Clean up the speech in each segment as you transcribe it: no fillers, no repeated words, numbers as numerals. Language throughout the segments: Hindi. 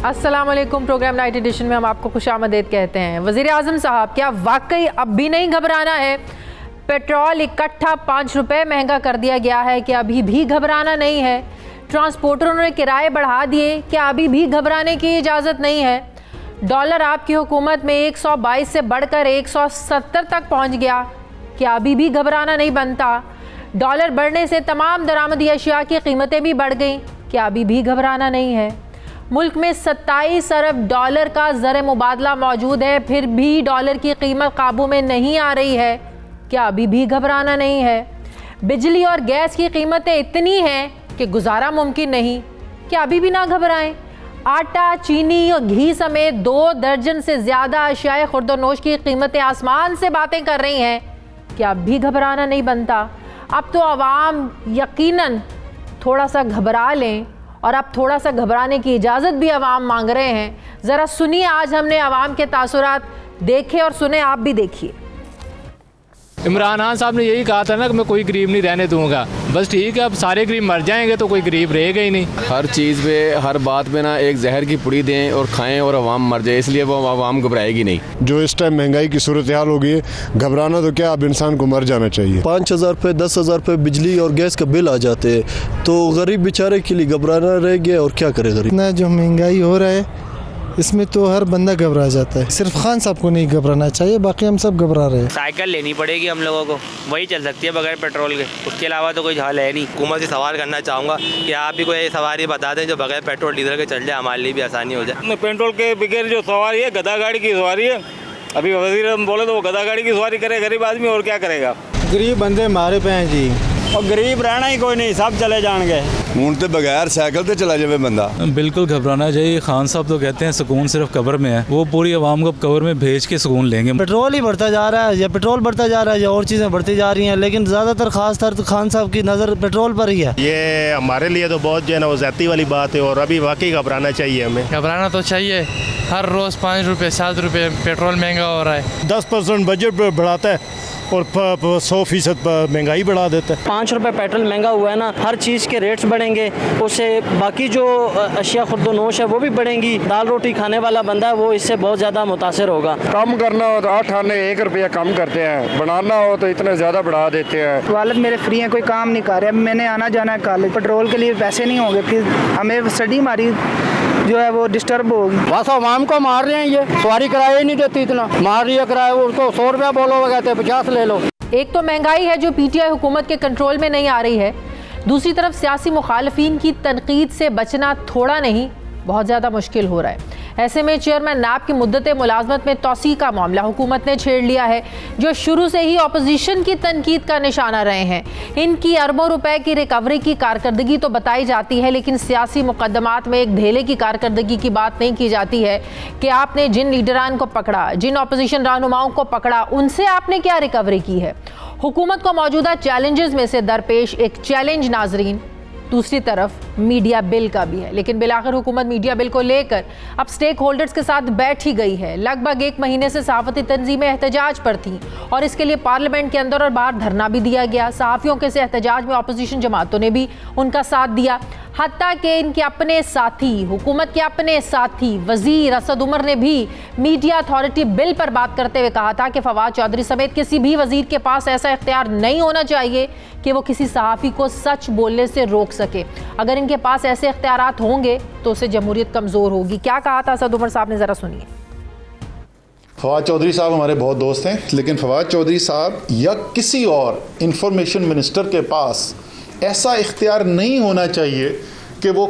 अस्सलाम वालेकुम। प्रोग्राम नाइट एडिशन में हम आपको खुशामदीद कहते हैं। वज़ीर आज़म साहब, क्या वाकई अब भी नहीं घबराना है? पेट्रोल इकट्ठा 5 रुपये महंगा कर दिया गया है, क्या अभी भी घबराना नहीं है? ट्रांसपोर्टरों ने किराए बढ़ा दिए, क्या अभी भी घबराने की इजाज़त नहीं है? डॉलर आपकी हुकूमत में 122 से बढ़कर 170 तक पहुँच गया, क्या अभी भी घबराना नहीं बनता? डॉलर बढ़ने से तमाम दरामदी अशिया की कीमतें भी बढ़ गईं, क्या अभी भी घबराना नहीं है? मुल्क में 27 अरब डॉलर का ज़र मुबादला मौजूद है, फिर भी डॉलर की कीमत काबू में नहीं आ रही है, क्या अभी भी घबराना नहीं है? बिजली और गैस की कीमतें इतनी हैं कि गुजारा मुमकिन नहीं, क्या अभी भी ना घबराएं? आटा, चीनी और घी समेत 2 दर्जन से ज़्यादा अशियाए खुर्दोनोश की कीमतें आसमान से बातें कर रही हैं, क्या अब भी घबराना नहीं बनता? अब तो आवाम यकीनन थोड़ा सा घबरा लें, और अब थोड़ा सा घबराने की इजाज़त भी आवाम मांग रहे हैं। ज़रा सुनिए, आज हमने आवाम के तासुरात देखे और सुने, आप भी देखिए। इमरान खान साहब ने यही कहा था ना कि मैं कोई गरीब नहीं रहने दूंगा। बस ठीक है, अब सारे गरीब मर जाएंगे तो कोई गरीब रहेगा ही नहीं। हर चीज़ पे, हर बात पे ना एक जहर की पुड़ी दें और खाएं और आवाम मर जाए, इसलिए वो आवाम घबराएगी नहीं। जो इस टाइम महंगाई की सूरत हाल हो गई है, घबराना तो क्या, अब इंसान को मर जाना चाहिए। 5,000 रुपये 10,000 रुपये बिजली और गैस का बिल आ जाते हैं, तो गरीब बेचारे के लिए घबराना रह गया, और क्या करे गरीब। इतना जो महंगाई हो रहा है इसमें तो हर बंदा घबरा जाता है, सिर्फ खान साहब को नहीं घबराना चाहिए, बाकी हम सब घबरा रहे हैं। साइकिल लेनी पड़ेगी हम लोगों को, वही चल सकती है बगैर पेट्रोल के, उसके अलावा तो कोई हल है नहीं। हुकूमत से सवाल करना चाहूँगा कि आप भी कोई सवारी बता दें जो बगैर पेट्रोल डीजल के चल जाए, हमारे लिए भी आसानी हो जाए। पेट्रोल के बगैर जो सवारी है, गधा गाड़ी की सवारी है। अभी वजीर हम बोले तो वो गधा गाड़ी की सवारी करे गरीब आदमी, और क्या करेगा? गरीब बंदे मारे पे हैं जी, और गरीब रहना ही कोई नहीं, सब चले जाएंगे। हूँ तो बगैर साइकिल तो चला जाए बंदा। बिल्कुल घबराना चाहिए। खान साहब तो कहते हैं सुकून सिर्फ कब्र में है, वो पूरी आवाम को कब्र में भेज के सुकून लेंगे। पेट्रोल ही बढ़ता जा रहा है, या पेट्रोल बढ़ता जा रहा है, या और चीज़ें बढ़ती जा रही हैं, लेकिन ज़्यादातर खासतर तो खान साहब की नज़र पेट्रोल पर ही है। ये हमारे लिए तो बहुत जो है ना वो ज़्यादती वाली बात है, और अभी वाकई घबराना चाहिए हमें। घबराना तो चाहिए, हर रोज़ 5 रुपये 7 रुपये पेट्रोल महंगा हो रहा है। 10% बजट बढ़ाता है और 100% महंगाई बढ़ा देता है। 5 रुपये पेट्रोल महंगा हुआ है ना, हर चीज़ के रेट्स बढ़ेंगे, उससे बाकी जो अशिया खुर्दोनोश है वो भी बढ़ेंगी। दाल रोटी खाने वाला बंदा है वो इससे बहुत ज़्यादा मुतासर होगा। कम करना हो तो 8 आने 1 रुपया कम करते हैं, बढ़ाना हो तो इतने ज़्यादा बढ़ा देते हैं। वालिद मेरे फ्री हैं, कोई काम नहीं कर रहे, मैंने आना जाना है कॉलेज, पेट्रोल के लिए पैसे नहीं होंगे, फिर हमें स्टडी हमारी जो है वो डिस्टर्ब होगी। बस आवाम को मार रहे हैं, ये सवारी किराया ही नहीं देती, इतना मार रही है किराया, उसको 100 रुपया बोलो, वो कहते हैं 50 ले लो। एक तो महंगाई है जो पीटीआई हुकूमत के कंट्रोल में नहीं आ रही है, दूसरी तरफ सियासी मुखालफीन की तनकीद से बचना थोड़ा नहीं बहुत ज़्यादा मुश्किल हो रहा है। ऐसे में चेयरमैन नैब की मुद्दत मुलाजमत में तोसी का मामला हुकूमत ने छेड़ लिया है, जो शुरू से ही अपोजिशन की तनकीद का निशाना रहे हैं। इनकी अरबों रुपए की रिकवरी की कारकर्दगी तो बताई जाती है, लेकिन सियासी मुकदमात में एक ढेले की कारकर्दगी की बात नहीं की जाती है कि आपने जिन लीडरान को पकड़ा, जिन अपोजिशन रहनुमाओं को पकड़ा, उनसे आपने क्या रिकवरी की है। हुकूमत को मौजूदा चैलेंजेस में से दरपेश एक चैलेंज नाजरीन दूसरी तरफ मीडिया बिल का भी है, लेकिन बिलाखिर हुकूमत मीडिया बिल को लेकर अब स्टेक होल्डर्स के साथ बैठ ही गई है। लगभग 1 महीने से सहाफ़ती तंजीमें एहतजाज पर थीं और इसके लिए पार्लियामेंट के अंदर और बाहर धरना भी दिया गया। सहाफ़ियों के से एहतजाज में अपोजिशन जमातों ने भी उनका साथ दिया, हत्ता कि इनके अपने साथी, हुकूमत के अपने साथी वज़ीर असद उमर ने भी मीडिया अथॉरिटी बिल पर बात करते हुए कहा था कि फवाद चौधरी समेत किसी भी वज़ीर के पास ऐसा इख्तियार नहीं होना चाहिए कि वो किसी सहाफ़ी को सच बोलने से रोक सके। अगर इनके पास ऐसे इख्तियारात होंगे तो उससे जमहूरियत कमज़ोर होगी। क्या कहा था असद उमर साहब ने, ज़रा सुनिए। फवाद चौधरी साहब हमारे बहुत दोस्त हैं, लेकिन फवाद चौधरी साहब या किसी और इंफॉर्मेशन मिनिस्टर के पास ऐसा इख्तियार नहीं होना चाहिए कि वो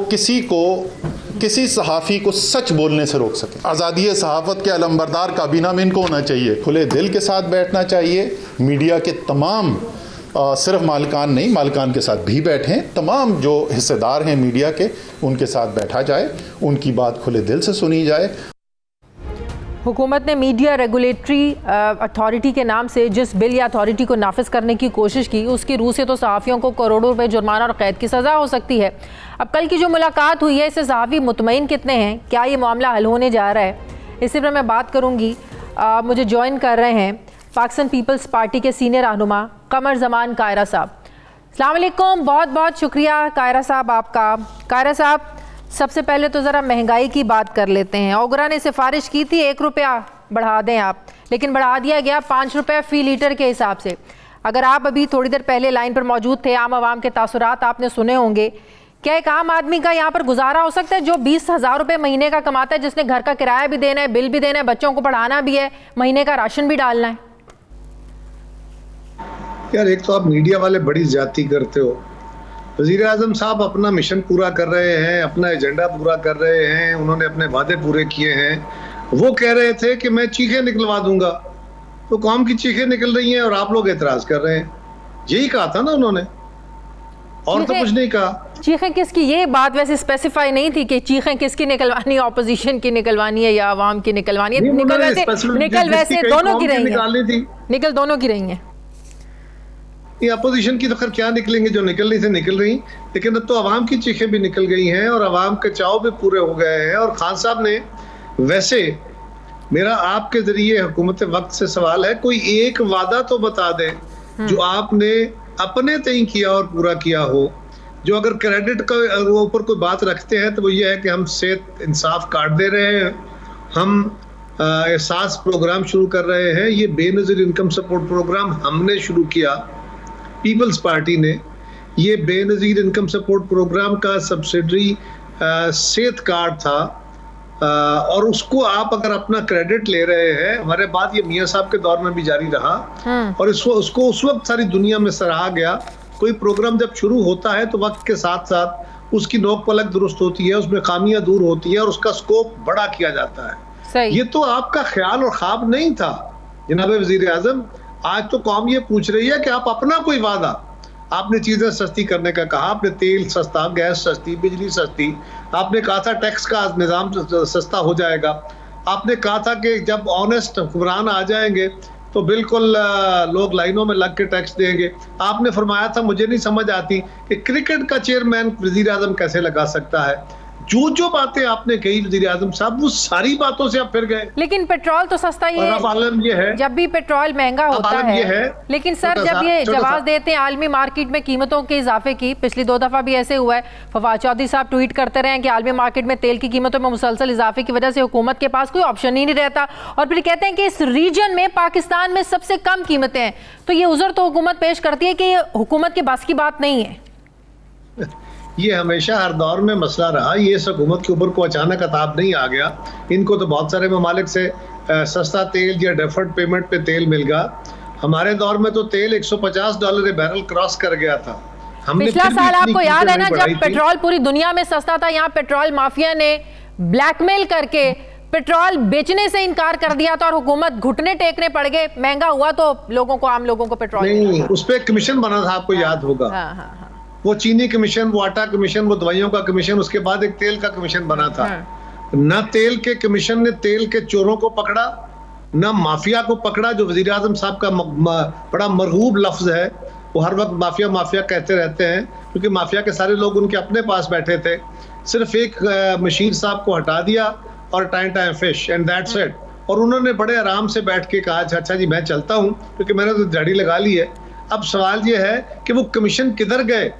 किसी सहाफ़ी को सच बोलने से रोक सके। आज़ादी सहाफ़त के अलंबरदार काबीना में इनको होना चाहिए, खुले दिल के साथ बैठना चाहिए। मीडिया के तमाम सिर्फ मालिकान नहीं, मालिकान के साथ भी बैठें, तमाम जो हिस्सेदार हैं मीडिया के, उनके साथ बैठा जाए, उनकी बात खुले दिल से सुनी जाए। हुकूमत ने मीडिया रेगुलेटरी अथॉरिटी के नाम से जिस बिल या अथॉरिटी को नाफिज करने की कोशिश की, उसकी रूह से तो सहाफ़ियों को करोड़ों रुपए जुर्माना और कैद की सज़ा हो सकती है। अब कल की जो मुलाकात हुई है, इससे सहाफ़ी मुतमईन कितने हैं, क्या ये मामला हल होने जा रहा है, इसी पर मैं बात करूँगी। मुझे ज्वाइन कर रहे हैं पाकिस्तान पीपल्स पार्टी के सीनियर रहनुमा कमर ज़मान कायरा साहब। अस्सलाम वालेकुम, बहुत बहुत शुक्रिया कायरा साहब आपका। कायरा साहब, सबसे पहले तो ज़रा महंगाई की बात कर लेते हैं। ओगरा ने सिफारिश की थी 1 रुपया बढ़ा दें आप, लेकिन बढ़ा दिया गया 5 रुपये फ़ी लीटर के हिसाब से। अगर आप अभी थोड़ी देर पहले लाइन पर मौजूद थे, आम आवाम के तासुरात आपने सुने होंगे। क्या एक आम आदमी का यहाँ पर गुजारा हो सकता है जो 20,000 रुपये महीने का कमाता है, जिसने घर का किराया भी देना है, बिल भी देना है, बच्चों को पढ़ाना भी है, महीने का राशन भी डालना है? यार एक तो आप मीडिया वाले बड़ी ज्यादती करते हो। वज़ीर आज़म साहब अपना मिशन पूरा कर रहे हैं, अपना एजेंडा पूरा कर रहे हैं, उन्होंने अपने वादे पूरे किए हैं। वो कह रहे थे कि मैं चीखें निकलवा दूंगा, तो कौम की चीखें निकल रही हैं और आप लोग एतराज कर रहे हैं। यही कहा था ना उन्होंने, और तो कुछ नहीं कहा। चीखें किसकी? ये बात वैसे स्पेसिफाई नहीं थी कि चीखें किसकी निकलवानी है, ऑपोजिशन की निकलवानी है या आवाम की निकलवानी है। निकल वैसे दोनों की रही है, निकल दोनों की रही है। ये अपोजिशन की तो खैर क्या निकलेंगे, जो निकल रही थी निकल रही, लेकिन अब तो अवाम की चीखें भी निकल गई हैं और अवाम के चाव भी पूरे हो गए हैं। और खान साहब ने, वैसे मेरा आपके जरिए हुकूमत वक्त से सवाल है, कोई एक वादा तो बता दें जो आपने अपने तय किया और पूरा किया हो। जो अगर क्रेडिट का ऊपर कोई बात रखते हैं तो वो ये है कि हम सेहत इंसाफ कार्ड दे रहे हैं, हम एहसास प्रोग्राम शुरू कर रहे हैं। ये बेनज़ीर इनकम सपोर्ट प्रोग्राम हमने शुरू किया, पीपल्स पार्टी ने। ये बेनज़ीर इनकम सपोर्ट प्रोग्राम का सब्सिडरी सेहत कार्ड था, और उसको आप अगर अपना क्रेडिट ले रहे हैं, हमारे बाद ये मियाँ साहब के दौर में भी जारी रहा और उसको उस वक्त सारी दुनिया में सराहा गया। कोई प्रोग्राम जब शुरू होता है तो वक्त के साथ साथ उसकी नोक पलक दुरुस्त होती है, उसमें खामियां दूर होती है और उसका स्कोप बड़ा किया जाता है। ये तो आपका ख्याल और ख्वाब नहीं था जनाब वज़ीर आज़म। आज तो कौम ये पूछ रही है कि आप अपना कोई वादा, आपने चीजें सस्ती करने का कहा, आपने तेल सस्ता, गैस सस्ती, बिजली सस्ती, आपने कहा था टैक्स का निज़ाम सस्ता हो जाएगा, आपने कहा था कि जब ऑनेस्ट हुक्मरान आ जाएंगे तो बिल्कुल लोग लाइनों में लग के टैक्स देंगे। आपने फरमाया था, मुझे नहीं समझ आती कि क्रिकेट का चेयरमैन वज़ीर आज़म कैसे लगा सकता है। जो बातें आपने कही वज़ीर आज़म साहब, वो सारी बातों से आप फिर गए। लेकिन पेट्रोल तो सस्ता ही है, जब भी पेट्रोल महंगा होता है। लेकिन सर जब ये जवाब देते हैं आलमी मार्केट में कीमतों के इजाफे की, पिछली 2 दफ़ा भी ऐसे हुआ है। फवाद चौधरी साहब ट्वीट करते रहे कि आलमी मार्केट में तेल की कीमतों में मुसलसल इजाफे की वजह से हुकूमत के पास कोई ऑप्शन ही नहीं रहता, और फिर कहते हैं कि इस रीजन में पाकिस्तान में सबसे कम कीमतें हैं। तो ये उज़र तो हुकूमत पेश करती है कि ये हुकूमत के बस की बात नहीं है। ये हमेशा हर दौर में मसला रहा, ये इस हुकूमत के ऊपर को अचानक अताब नहीं आ गया। इनको तो बहुत सारे ममालिक से सस्ता तेल या डेफर्ड पेमेंट पे तेल मिल गया। हमारे दौर में तो तेल $150 बैरल क्रॉस कर गया था। हमने पिछला साल आपको याद है ना, जब पेट्रोल पूरी दुनिया में सस्ता था, यहाँ पेट्रोल माफिया ने ब्लैकमेल करके पेट्रोल बेचने से इनकार कर दिया था और हुकूमत घुटने टेकने पड़ गए। महंगा हुआ तो लोगों को, आम लोगों को पेट्रोल नहीं, उस पर कमीशन बना था, आपको याद होगा। वो चीनी कमीशन, वो आटा कमीशन, वो दवाइयों का कमीशन, उसके बाद एक तेल का कमीशन बना था। न तेल के कमीशन ने तेल के चोरों को पकड़ा, न माफिया को पकड़ा, जो वज़ीर आज़म साहब का बड़ा मरगूब लफ्ज है। वो हर वक्त माफिया माफिया कहते रहते हैं क्योंकि माफिया के सारे लोग उनके अपने पास बैठे थे। सिर्फ एक मशीर साहब को हटा दिया और time fish and that's it. और उन्होंने बड़े आराम से बैठ के कहा, अच्छा जी मैं चलता हूँ क्योंकि मैंने तो दाढ़ी लगा ली है। अब सवाल ये है कि वो कमीशन किधर गए?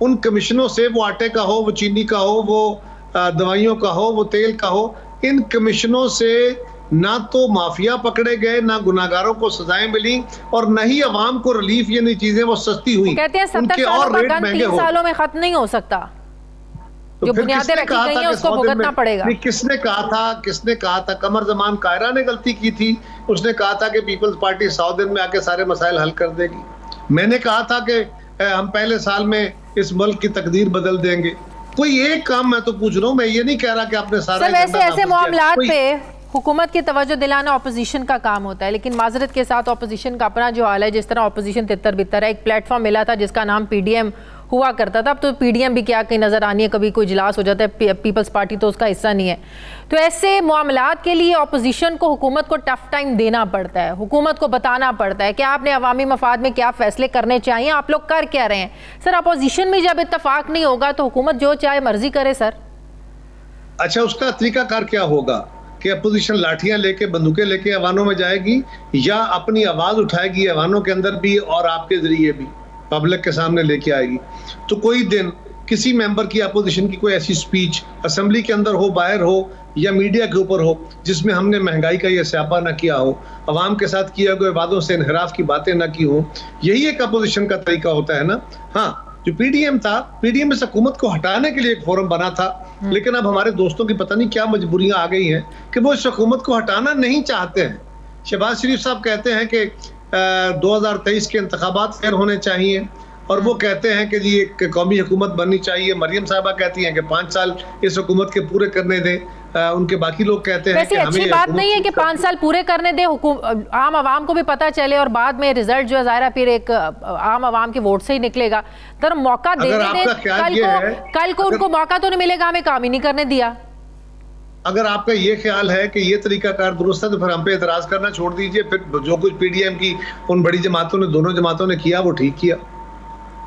उन कमीशनों से, वो आटे का हो, वो चीनी का हो, वो दवाइयों का हो, वो तेल का हो, इन कमीशनों से ना तो माफिया पकड़े गए, ना गुनाहगारों को सजाएं मिली, और न ही अवाम को रिलीफ, यानी चीजें वो सस्ती हुई। कहते हैं 70 सालों का गन 3 सालों में खत्म नहीं हो सकता। जो बुनियादें रखी गई हैं उसको भुगतना पड़ेगा। किसने कहा था? कमर जमान कायरा ने गलती की थी। उसने कहा था कि पीपल्स पार्टी 100 दिन में आके सारे मसाइल हल कर देगी। मैंने कहा था कि हम पहले साल में इस मुल्क की तकदीर बदल देंगे। कोई एक काम मैं तो पूछ रहा हूँ, मैं ये नहीं कह रहा कि आपने सारा ऐसे मामलात पे हुकूमत की तवज्जो दिलाना अपोजिशन का काम होता है। लेकिन माजरत के साथ अपोजिशन का अपना जो हाल है, जिस तरह अपोजिशन तितर बितर है, एक प्लेटफॉर्म मिला था जिसका नाम PDM हुआ करता था। अब तो PDM भी क्या कहीं नज़र आनी है, कभी कोई इजलास हो जाता है, पीपल्स पार्टी तो उसका हिस्सा नहीं है। तो ऐसे मामलात के लिए अपोजिशन को हुकूमत को टफ टाइम देना पड़ता है, हुकूमत को बताना पड़ता है कि आपने अवामी मफाद में क्या फ़ैसले करने चाहिए, आप लोग कर क्या रहे हैं। सर अपोजिशन में जब इत्तफाक नहीं होगा तो हुकूमत जो चाहे मर्जी करे सर। अच्छा, उसका तरीकाकार क्या होगा कि अपोजिशन लाठियां लेके, बंदूकें लेके अवानों में जाएगी या अपनी आवाज़ उठाएगी अवानों के अंदर भी और आपके ज़रिए भी पब्लिक के सामने लेके आएगी? तो कोई दिन किसी मेंबर की अपोजिशन की कोई ऐसी स्पीच असेंबली के अंदर हो, बाहर हो या मीडिया के ऊपर हो जिसमें हमने महंगाई का ये स्यापा ना किया हो, अवाम के साथ किए गए वादों से इनहराफ की बातें ना की हो, यही एक अपोजिशन का तरीका होता है ना। हाँ, जो पीडीएम था, पीडीएम इस हुकूमत को हटाने के लिए एक फोरम बना था, लेकिन अब हमारे दोस्तों की पता नहीं क्या मजबूरियां आ गई हैं कि वो इस हुकूमत को हटाना नहीं चाहते हैं। शहबाज शरीफ साहब कहते हैं कि 2023 के इंतखाबात फेयर होने चाहिए और वो कहते हैं कि जी एक कौमी हुकूमत बननी चाहिए। मरियम साहबा कहती हैं कि 5 साल इस हुकूमत के पूरे करने दें। उनके बाकी लोग कहते हैं कि अच्छी बात नहीं है कि 5 साल पूरे करने दें, आम आवाम को भी पता चले और बाद में रिजल्ट जो है ज़ाहिर फिर एक आम आवाम के वोट से ही निकलेगा। तर मौका देने दें, कल को उनको मौका तो नहीं मिलेगा, हमें काम ही नहीं करने दिया। अगर आपका ये ख्याल है कि ये तरीकाकार दुरुस्त है तो फिर हम पे एतराज करना छोड़ दीजिए। फिर जो कुछ पीडीएम की उन बड़ी जमातों ने, दोनों जमातों ने किया वो ठीक किया।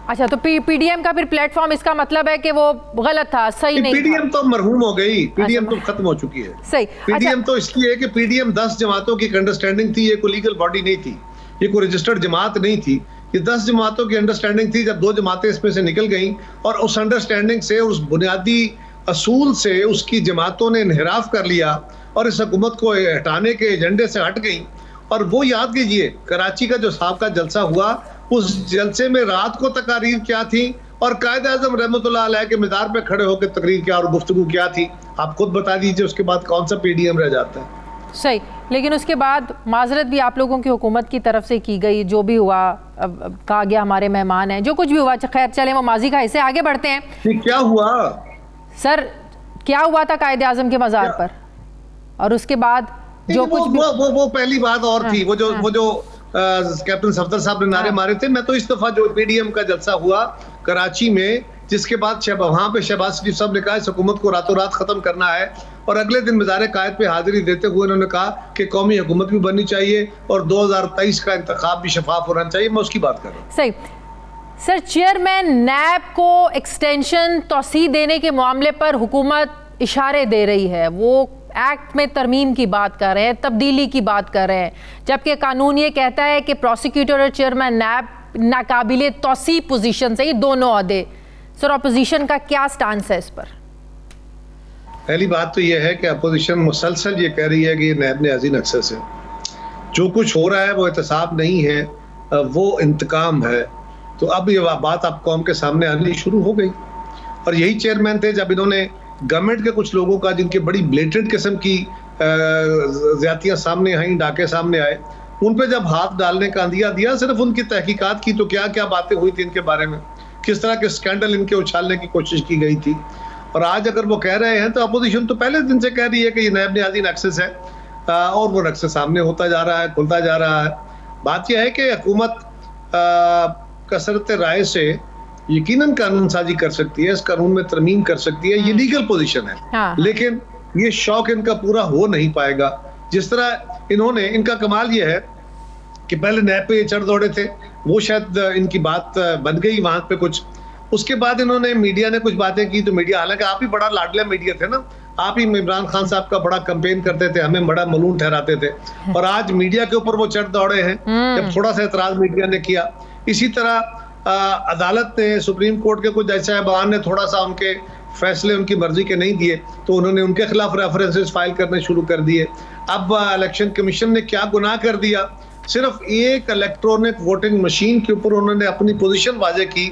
अच्छा, तो पीडीएम का फिर प्लेटफॉर्म इसका मतलब है कि वो गलत था, सही नहीं। पीडीएम तो मरहूम हो गई, पीडीएम तो खत्म हो चुकी है। सही। पीडीएम तो इसलिए है कि पीडीएम 10 जमातों की अंडरस्टैंडिंग थी, ये कोई लीगल बॉडी नहीं थी, ये कोई रजिस्टर्ड जमात नहीं थी। ये 10 जमातों की अंडरस्टैंडिंग थी। जब 2 जमातें इसमें से निकल गई और उस अंडरस्टैंडिंग से, उस बुनियादी असूल से उसकी जमातों ने इनहराफ कर लिया और इस हुकूमत को हटाने के एजेंडे से हट गई। और वो याद कीजिए, कराची का जो साहब का जलसा हुआ, उस जलसे में रात को तकारीर क्या थी और कायद आज़म रहमतुल्लाह अलैह के मीदार पे खड़े होकर तकरीर क्या और गुफ्तगू क्या थी, आप खुद बता दीजिए। उसके बाद कौन सा पीडीएम रह जाता है। सही, लेकिन उसके बाद माजरत भी आप लोगों की हुकूमत की तरफ से की गई, जो भी हुआ कहा गया हमारे मेहमान हैं, जो कुछ भी हुआ खैर चले, वो माजी का हिस्से। आगे बढ़ते हैं। क्या हुआ सर, क्या हुआ था कायद आज़म के मज़ार पर? और उसके बाद जो कुछ वो पहली बात और थी। वो जो कैप्टन सफदर साहब ने नारे मारे थे। मैं तो इस दफा जो पीडीएम का जलसा हुआ कराची में, जिसके बाद वहां पे शहबाज शरीफ साहब ने कहा इस हुकूमत को रातों रात खत्म करना है और अगले दिन मज़ार कायद पे हाजिरी देते हुए उन्होंने कहा कि कौमी हुकूमत भी बननी चाहिए और 2023 का इंतखाब भी शफाफ होना चाहिए। मैं उसकी बात कर रहा हूँ। सही। सर, चेयरमैन नैब को एक्सटेंशन तौसी देने के मामले पर हुकूमत इशारे दे रही है, वो एक्ट में तरमीम की बात कर रहे हैं, तब्दीली की बात कर रहे हैं, जबकि कानून ये कहता है कि प्रोसिक्यूटर और चेयरमैन नैब नाकाबिले तौसी पोजीशन से, ये दोनों ओहदे। सर, अपोजिशन का क्या स्टांस है इस पर? पहली बात तो ये है कि अपोजिशन मुसलसल ये कह रही है कि ये नैब नेज़ीन एक्सेस है। जो कुछ हो रहा है वो एहतसाब नहीं है, वो इंतकाम है। तो अब ये बात आप कौम के सामने आनी शुरू हो गई और यही चेयरमैन थे जब इन्होंने गवर्नमेंट के कुछ लोगों का, जिनके बड़ी ब्लेटेंट किस्म की ज्यादतियां सामने आई, डाके सामने आए, उन पे जब हाथ डालने का अंदिया दिया। सिर्फ उनकी तहकीकात की तो क्या क्या बातें हुई थी इनके बारे में, किस तरह के स्कैंडल इनके उछालने की कोशिश की गई थी। और आज अगर वो कह रहे हैं तो अपोजिशन तो पहले दिन से कह रही है कि ये नैब नेज़ीन एक्सेस है और वो नक्शे सामने होता जा रहा है, खुलता जा रहा है। बात यह है कि हुकूमत कसरत राय से यकीनन कानून साजी कर सकती है, इस कानून में तरमीम कर सकती है, ये लीगल पोजीशन है। हाँ। लेकिन ये शौक इनका पूरा हो नहीं पाएगा। जिस तरह इन्होंने, इनका कमाल ये है कि पहले नैब पे ये चढ़ दौड़े थे, वो शायद इनकी बात बन गई वहां पे कुछ। उसके बाद इन्होंने, मीडिया ने कुछ बातें की तो मीडिया, हालांकि आप ही बड़ा लाडला मीडिया थे ना, आप ही इमरान खान साहब का बड़ा कैंपेन करते थे, हमें बड़ा मलून ठहराते थे, और आज मीडिया के ऊपर वो चढ़ दौड़े हैं जब थोड़ा सा एतराज मीडिया ने किया। इसी तरह अदालत ने, सुप्रीम कोर्ट के कुछ जज साहबान ने थोड़ा सा उनके फैसले उनकी मर्जी के नहीं दिए तो उन्होंने उनके खिलाफ रेफरेंसेस फाइल करने शुरू कर दिए। अब इलेक्शन कमीशन ने क्या गुनाह कर दिया, सिर्फ एक इलेक्ट्रॉनिक वोटिंग मशीन के ऊपर उन्होंने अपनी पोजीशन वाजे की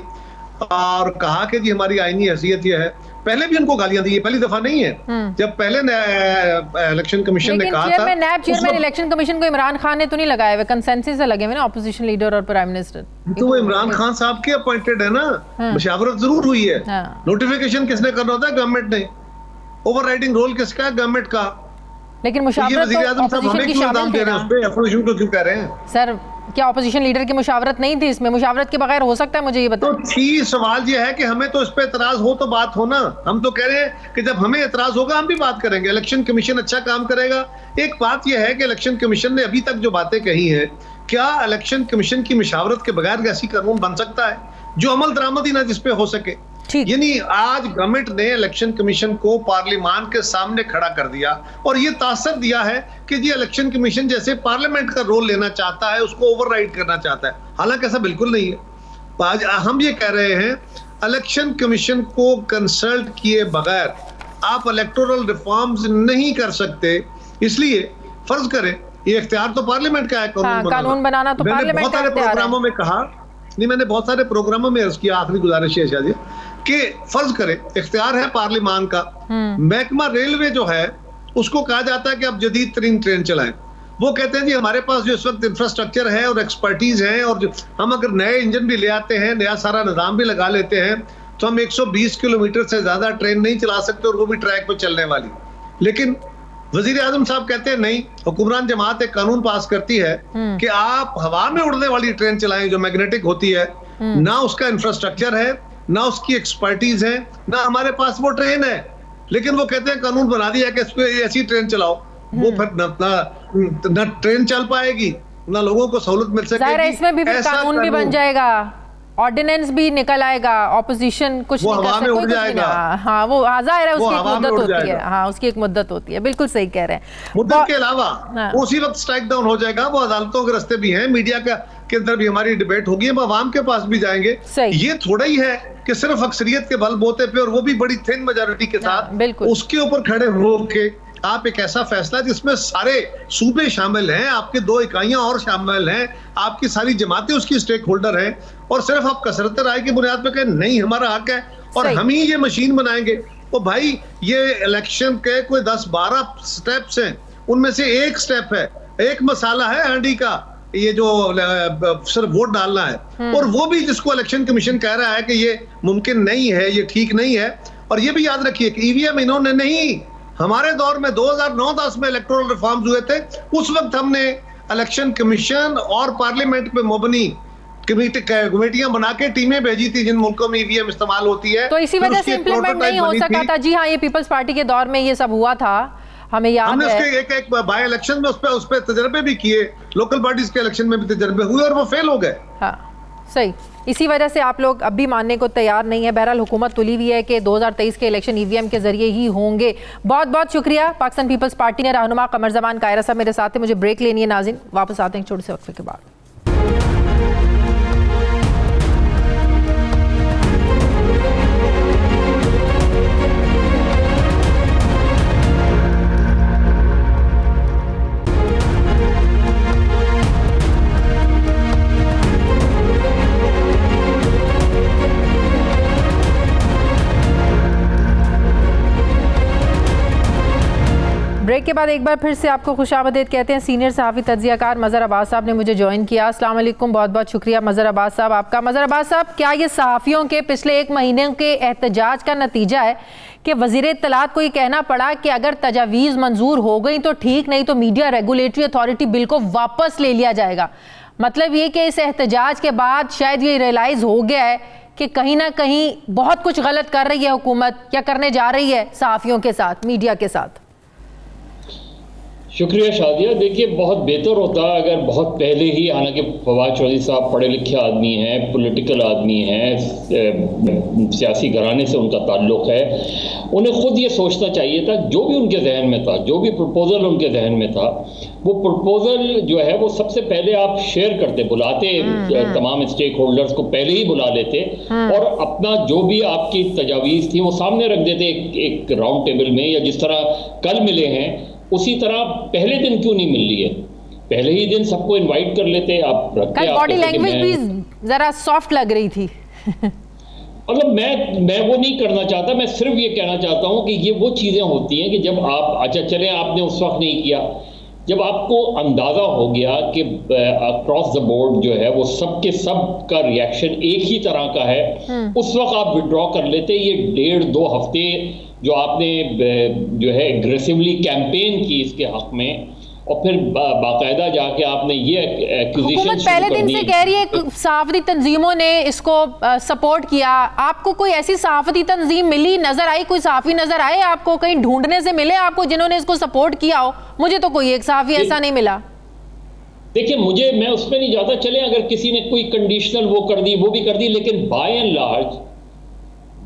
और कहा कि जी हमारी आईनी हैसियत यह है। पहले भी उनको गालियां दी, ये पहली दफा नहीं है। जब पहले इलेक्शन कमिशन ने कहा था, नैब चेयरमैन इलेक्शन कमिशन को इमरान खान ने तो नहीं लगाए हुए, कंसेंसस से लगे हुए ना ऑपोजिशन लीडर और प्राइम मिनिस्टर। तो वो इमरान खान साहब के अपॉइंटेड है ना, मशावरत जरूर हुई है। नोटिफिकेशन किसने करना होता है? गवर्नमेंट ने। ओवरराइडिंग रोल किसका है? गवर्नमेंट का। लेकिन मुशावरत तो ऑपोजिशन की शामिल थे ना। अपोजिशन को क्यों कह रहे हैं? सर, क्या ऑपोजिशन लीडर की मुशावरत नहीं थी इसमें? मुशावरत के बगैर हो सकता है? मुझे ये बताओ। तो थी, सवाल ये है कि हमें तो इस पे एतराज हो तो बात हो ना। हम तो कह रहे हैं कि जब हमें एतराज होगा हम भी बात करेंगे, इलेक्शन कमीशन अच्छा काम करेगा। एक बात यह है कि इलेक्शन कमीशन ने अभी तक जो बातें कही हैं, क्या इलेक्शन कमीशन की मुशावरत के बगैर ऐसी कानून बन सकता है जो अमल दरामद ही ना जिस पे हो सके? यानी आज गवर्नमेंट ने इलेक्शन कमीशन को पार्लियामान के सामने खड़ा कर दिया और ये तासर दिया है कि जी इलेक्शन कमीशन जैसे पार्लियामेंट का रोल लेना चाहता है, उसको ओवरराइड करना चाहता है। हालांकि ऐसा बिल्कुल नहीं है। आज हम ये कह रहे हैं, इलेक्शन कमीशन को कंसल्ट किए बगैर आप इलेक्टोरल रिफॉर्म्स नहीं कर सकते। इसलिए फर्ज करें, ये इख्तियार तो पार्लियामेंट का है कानून बनाना तो मैंने बहुत सारे प्रोग्रामों में कहा, नहीं मैंने बहुत सारे प्रोग्रामों में अर्ज किया, आखिरी गुजारिश है शायद कि फर्ज करें इख्तियार है पार्लियामान का, महकमा रेलवे जो है उसको कहा जाता है कि आप जदीद तरीन ट्रेन चलाएं। वो कहते हैं जी हमारे पास जो इस वक्त इंफ्रास्ट्रक्चर है और एक्सपर्टीज है, और हम अगर नए इंजन भी ले आते हैं, नया सारा निज़ाम भी लगा लेते हैं, तो हम 120 किलोमीटर से ज्यादा ट्रेन नहीं चला सकते, और वो भी ट्रैक पर चलने वाली। लेकिन वजीर आजम साहब कहते हैं नहीं, हुक्मरान जमात एक कानून पास करती है कि आप हवा में उड़ने वाली ट्रेन चलाएं जो मैग्नेटिक होती है, ना उसका इंफ्रास्ट्रक्चर है, ना उसकी एक्सपर्टीज है, ना हमारे पास वो ट्रेन है, लेकिन वो कहते हैं कानून बना दिया कि इस पे ऐसी ट्रेन चलाओ। वो फिर ना ट्रेन चल पाएगी, ना लोगों को सहूलत मिल सकेगी। इसमें भी कानून भी बन जाएगा, ऑर्डिनेंस भी निकल आएगा, ऑपोजिशन कुछ नहीं कर सकती, कुछ जाएगा। हाँ वो जाहिर है उसकी एक मुद्दत होती है, हाँ उसकी एक मुद्दत होती है, बिल्कुल सही कह रहे हैं। मुद्दत के अलावा उसी वक्त स्ट्राइक डाउन हो जाएगा, वो अदालतों के रास्ते भी हैं, मीडिया के अंदर भी हमारी डिबेट होगी, हम आवाम के पास भी जाएंगे। ये थोड़ा ही है कि सिर्फ अक्सरियत के बलबूते पे, और वो भी बड़ी थिन मेजॉरिटी के साथ, उसके ऊपर खड़े होके आप एक ऐसा फैसला जिसमें सारे सूबे शामिल हैं, आपके 2 इकाइयां और शामिल हैं, आपकी सारी जमातें उसकी स्टेक होल्डर हैं, और सिर्फ आप कसरत राय की बुनियाद पे कहें नहीं हमारा हक है और हम ही ये मशीन बनाएंगे। तो भाई ये इलेक्शन के कोई 10-12 स्टेप्स हैं, उनमें से एक स्टेप है, एक मसाला है हांडी का, ये जो सिर्फ वोट डालना है, और वो भी जिसको इलेक्शन कमीशन कह रहा है कि ये मुमकिन नहीं है, ये ठीक नहीं है। और ये भी याद रखिए कि ईवीएम इन्होंने नहीं, हमारे दौर में 2009-10 में इलेक्टोरल रिफॉर्म्स हुए थे, उस वक्त हमने इलेक्शन कमीशन और पार्लियामेंट पे मुबनी कमेटियां बना के टीमें भेजी थी जिन मुल्कों में ईवीएम इस्तेमाल होती है, तो इसी वजह से इंप्लीमेंट नहीं हो सका था। जी हाँ, ये पीपल्स पार्टी के दौर में ये सब हुआ था, हमें याद हमने है। उसके एक बाय इलेक्शन में उस पे तजर्बे भी किए, लोकल बॉडीज के इलेक्शन में भी तजर्बे हुए और वो फेल हो गए। हाँ सही, इसी वजह से आप लोग अब भी मानने को तैयार नहीं है। बहरहाल हुकूमत तुली हुई है कि 2023 के इलेक्शन ईवीएम के जरिए ही होंगे। बहुत बहुत शुक्रिया। पाकिस्तान पीपल्स पार्टी ने रहनुमा कमर जमान कायरा साहब मेरे साथ है। मुझे ब्रेक लेनी है नाज़रीन, वापस आते हैं छोटे से वक्फे के बाद। ब्रेक के बाद एक बार फिर से आपको खुशामदीद कहते हैं। सीनियर सहाफ़ी तज्ज़ियाकार मज़हर अब्बास साहब ने मुझे ज्वाइन किया। अस्सलाम वालेकुम, बहुत बहुत शुक्रिया मज़हर अब्बास साहब आपका। मज़हर अब्बास साहब, क्या ये सहाफ़ियों के पिछले 1 महीने के एहतजाज का नतीजा है कि वज़ीर इत्तलात को ये कहना पड़ा कि अगर तजावीज़ मंजूर हो गई तो ठीक, नहीं तो मीडिया रेगुलेटरी अथॉरिटी बिल को वापस ले लिया जाएगा? मतलब ये कि इस एहतजाज के बाद शायद ये रियलाइज़ हो गया है कि कहीं ना कहीं बहुत कुछ गलत कर रही है हुकूमत, या करने जा रही है सहाफ़ियों के साथ, मीडिया के साथ। शुक्रिया शादिया। देखिए, बहुत बेहतर होता अगर बहुत पहले ही, हालांकि फवाद चौधरी साहब पढ़े लिखे आदमी हैं, पॉलिटिकल आदमी हैं, सियासी घराने से उनका ताल्लुक़ है, उन्हें ख़ुद ये सोचना चाहिए था जो भी उनके जहन में था, जो भी प्रपोज़ल उनके जहन में था, वो प्रपोज़ल जो है वो सबसे पहले आप शेयर करते, बुलाते, तमाम स्टेक होल्डर्स को पहले ही बुला लेते और अपना जो भी आपकी तजावीज़ थी वो सामने रख देते एक राउंड टेबल में, या जिस तरह कल मिले हैं उसी तरह पहले दिन क्यों नहीं मिल रही है, पहले ही दिन सबको इनवाइट कर लेते। आप रखते, बॉडी लैंग्वेज भी जरा सॉफ्ट लग रही थी। मतलब मैं वो नहीं करना चाहता, मैं सिर्फ ये कहना चाहता हूँ कि ये वो चीज़ें होती हैं कि जब आप, अच्छा चले आपने उस वक्त नहीं किया, जब आपको अंदाज़ा हो गया कि अक्रॉस द बोर्ड जो है वो सब के सब का रिएक्शन एक ही तरह का है, उस वक्त आप विड्रॉ कर लेते। ये 1.5-2 हफ्ते जो आपने जो है एग्रेसिवली कैंपेन की इसके हक में, और फिर बाकायदा जाके आपने ये एक्यूजिशन पहले दिन से कह रही है सहाफ़ती तंजीमों ने इसको सपोर्ट किया। आपको कोई ऐसी सहाफ़ती तंजीम मिली, नजर आई, कोई सहाफ़ी नजर आए आपको, कहीं ढूंढने से मिले आपको जिन्होंने इसको सपोर्ट किया हो? मुझे तो कोई एक सहाफ़ी ऐसा नहीं मिला। देखिए, मैं उस पर नहीं जाता, चले अगर किसी ने कोई कंडीशनल वो कर दी, वो भी कर दी, लेकिन by and large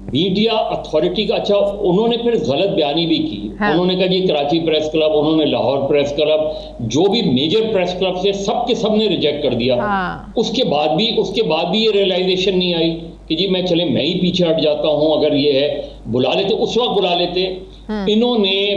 media authority का, अच्छा उन्होंने फिर गलत बयानी भी की। हाँ। उन्होंने कहा जी कराची प्रेस क्लब, उन्होंने लाहौर प्रेस क्लब, जो भी मेजर प्रेस क्लब से सब के सब ने रिजेक्ट कर दिया। हाँ। उसके बाद भी ये रियलाइजेशन नहीं आई कि जी मैं चले मैं ही पीछे हट जाता हूं, अगर ये है बुला लेते, उस वक्त बुला लेते। इन्होंने